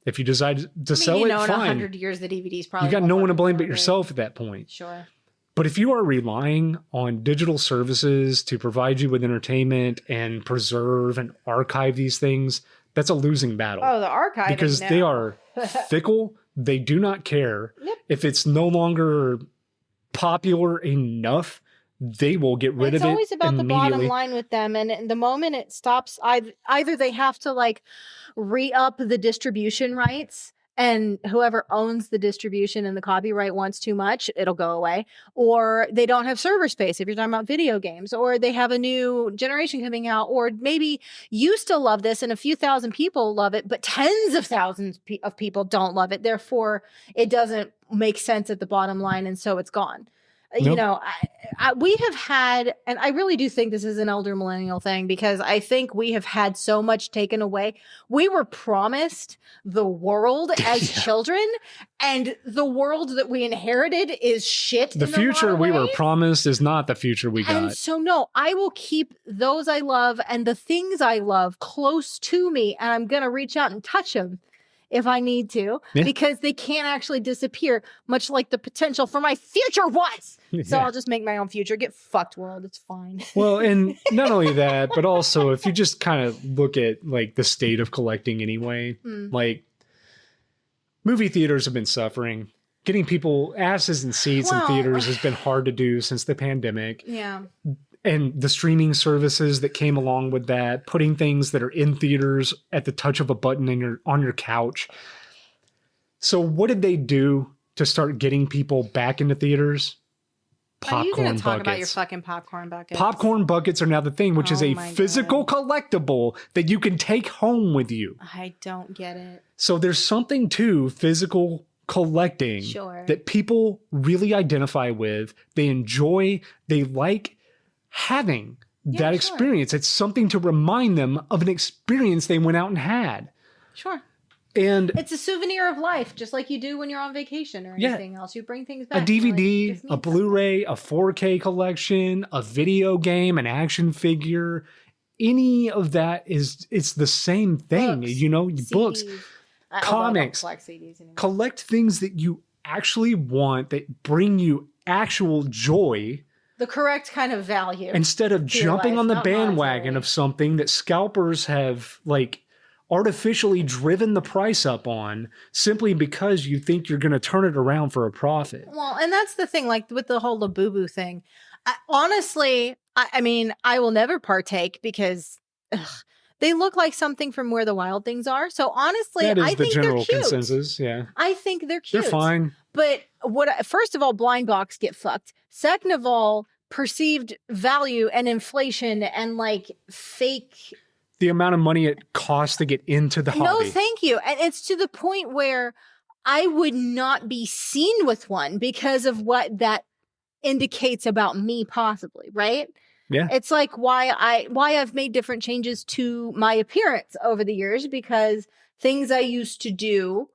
If you decide to sell it, fine. In 100 years, the DVD's probably... You got no one to blame but yourself at that point. Sure. But if you are relying on digital services to provide you with entertainment and preserve and archive these things, that's a losing battle. Oh, the archive. Because they are fickle. They do not care. Yep. If it's no longer popular enough, they will get rid of it. It's always about the bottom line with them. And the moment it stops, either they have to like re-up the distribution rights, and whoever owns the distribution and the copyright wants too much, it'll go away. Or they don't have server space if you're talking about video games, or they have a new generation coming out, or maybe you still love this and a few thousand people love it, but tens of thousands of people don't love it. Therefore, it doesn't make sense at the bottom line, and so it's gone. You Nope. know, we have had, and I really do think this is an elder millennial thing because I think we have had so much taken away. We were promised the world as Yeah. children, and the world that we inherited is shit. The in a lot future of we were ways. promised is not the future we And got. so, no, I will keep those I love and the things I love close to me, and I'm going to reach out and touch them if I need to, Yeah. because they can't actually disappear, much like the potential for my future was. So Yeah. I'll just make my own future. Get fucked, world. It's fine. Well, and not only that, but also if you just kind of look at like the state of collecting anyway, like movie theaters have been suffering. Getting people asses in seats in Well- theaters has been hard to do since the pandemic. Yeah. And the streaming services that came along with that, putting things that are in theaters at the touch of a button on your couch. So what did they do to start getting people back into theaters? Are you going Popcorn to talk about your buckets. fucking popcorn buckets? Popcorn buckets are now the thing, which is Oh a my physical collectible that you can take home with you. I don't get it. So there's something to physical collecting Sure. that people really identify with. They enjoy, they like having Yeah, that sure. experience. It's something to remind them of an experience they went out and had. Sure. And It's a souvenir of life, just like you do when you're on vacation or Yeah. anything else. You bring things a back. You're like, DVD, this a means Blu-ray, a 4K collection, a video game, an action figure, any of that it's the same thing. Books, You know, books, CDs. Although I don't comics. collect CDs anymore. collect things that you actually want that bring you actual joy The correct kind of value. instead of To your jumping life, on the not bandwagon monetary. of something that scalpers have like artificially driven the price up on simply because you think you're going to turn it around for a profit. Well, and that's the thing, like with the whole Labubu thing. Honestly, I mean, I will never partake because they look like something from Where the Wild Things Are. So honestly, That is I the think general they're cute. consensus. Yeah. I think they're cute. They're fine. But first of all, blind box get fucked. Second of all, perceived value and inflation and like fake. The amount of money it costs to get into the No, hobby. thank you. And it's to the point where I would not be seen with one because of what that indicates about me, possibly, right? Yeah. It's like why I've made different changes to my appearance over the years, because things I used to do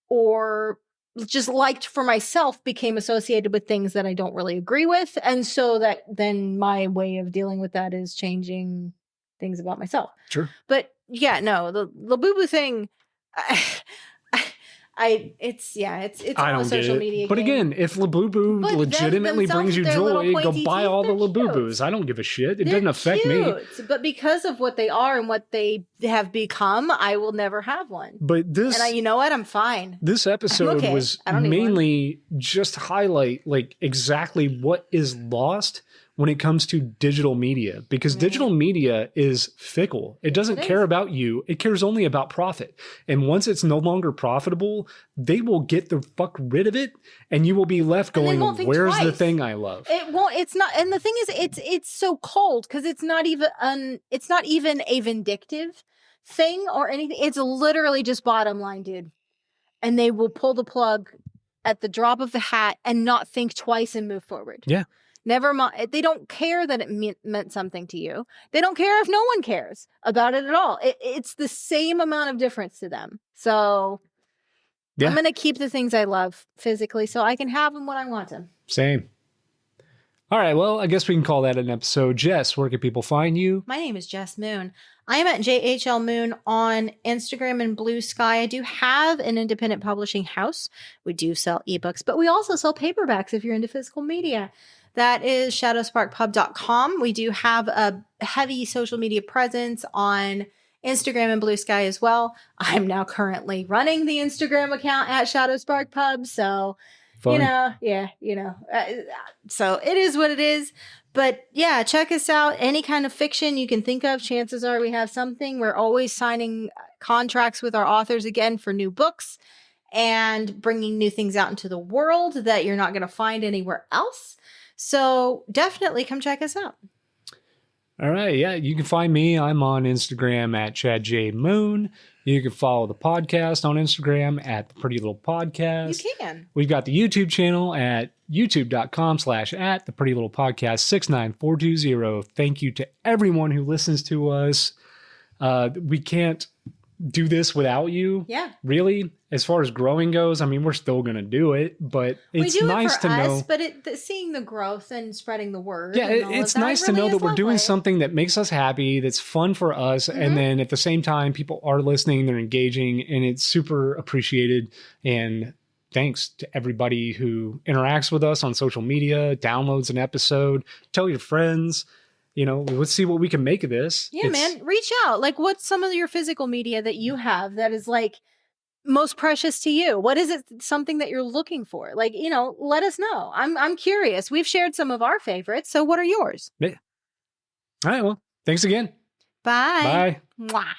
or just liked for myself became associated with things that I don't really agree with. And so that then my way of dealing with that is changing things about myself. Sure. But yeah, no, the boo-boo thing, it's I all a don't get social it. media But game. again, if Labubu But them legitimately themselves brings you with their little joy, go pointy buy teeth, all the they're cute. Labubus. I don't give a shit. It They're doesn't affect me. cute, but because of what they are and what they have become, I will never have one. But this And you know what? I'm fine. this episode okay. was I don't need one. mainly just to highlight like exactly what is lost when it comes to digital media, because digital media is fickle. It doesn't It care is. about you. It cares only about profit. And once it's no longer profitable, they will get the fuck rid of it, and you will be left And they going, won't think "Where's the twice. thing I love?" It won't. It's not. And the thing is, it's so cold because it's not even a vindictive thing or anything. It's literally just bottom line, dude. And they will pull the plug at the drop of the hat and not think twice and move forward. Yeah. Never mind. They don't care that it meant something to you. They don't care if no one cares about it at all. It's the same amount of difference to them. So Yeah. I'm going to keep the things I love physically so I can have them when I want them. Same. All right, well, I guess we can call that an episode. Jess, where can people find you? My name is Jess Moon. I am at JHL Moon on Instagram and Blue Sky. I do have an independent publishing house. We do sell ebooks, but we also sell paperbacks if you're into physical media. That is shadowsparkpub.com. We do have a heavy social media presence on Instagram and Blue Sky as well. I'm now currently running the Instagram account at shadowsparkpub. So, Fun. so it is what it is. But yeah, check us out. Any kind of fiction you can think of, chances are we have something. We're always signing contracts with our authors again for new books and bringing new things out into the world that you're not going to find anywhere else. So definitely come check us out. All right, yeah, you can find me. I'm on Instagram at ChadJMoon. You can follow the podcast on Instagram at The Pretty Little Podcast. You can. We've got the YouTube channel at youtube.com/at The Pretty Little Podcast 69420. Thank you to everyone who listens to us. We can't do this without you. Yeah. Really, as far as growing goes, I mean, we're still going to do it, but it's we do nice it for to us, know. But seeing the growth and spreading the word. Yeah, and all it's of that nice to really know is that we're doing lovely. something that makes us happy, that's fun for us. And then at the same time, people are listening, they're engaging, and it's super appreciated. And thanks to everybody who interacts with us on social media, downloads an episode, tell your friends. You know, let's see what we can make of this. Yeah, man, reach out. Like, what's some of your physical media that you have that is like most precious to you? What is it? Something that you're looking for? Like, you know, let us know. I'm curious. We've shared some of our favorites. So what are yours? Yeah. All right. Well, thanks again. Bye. Bye. Mwah.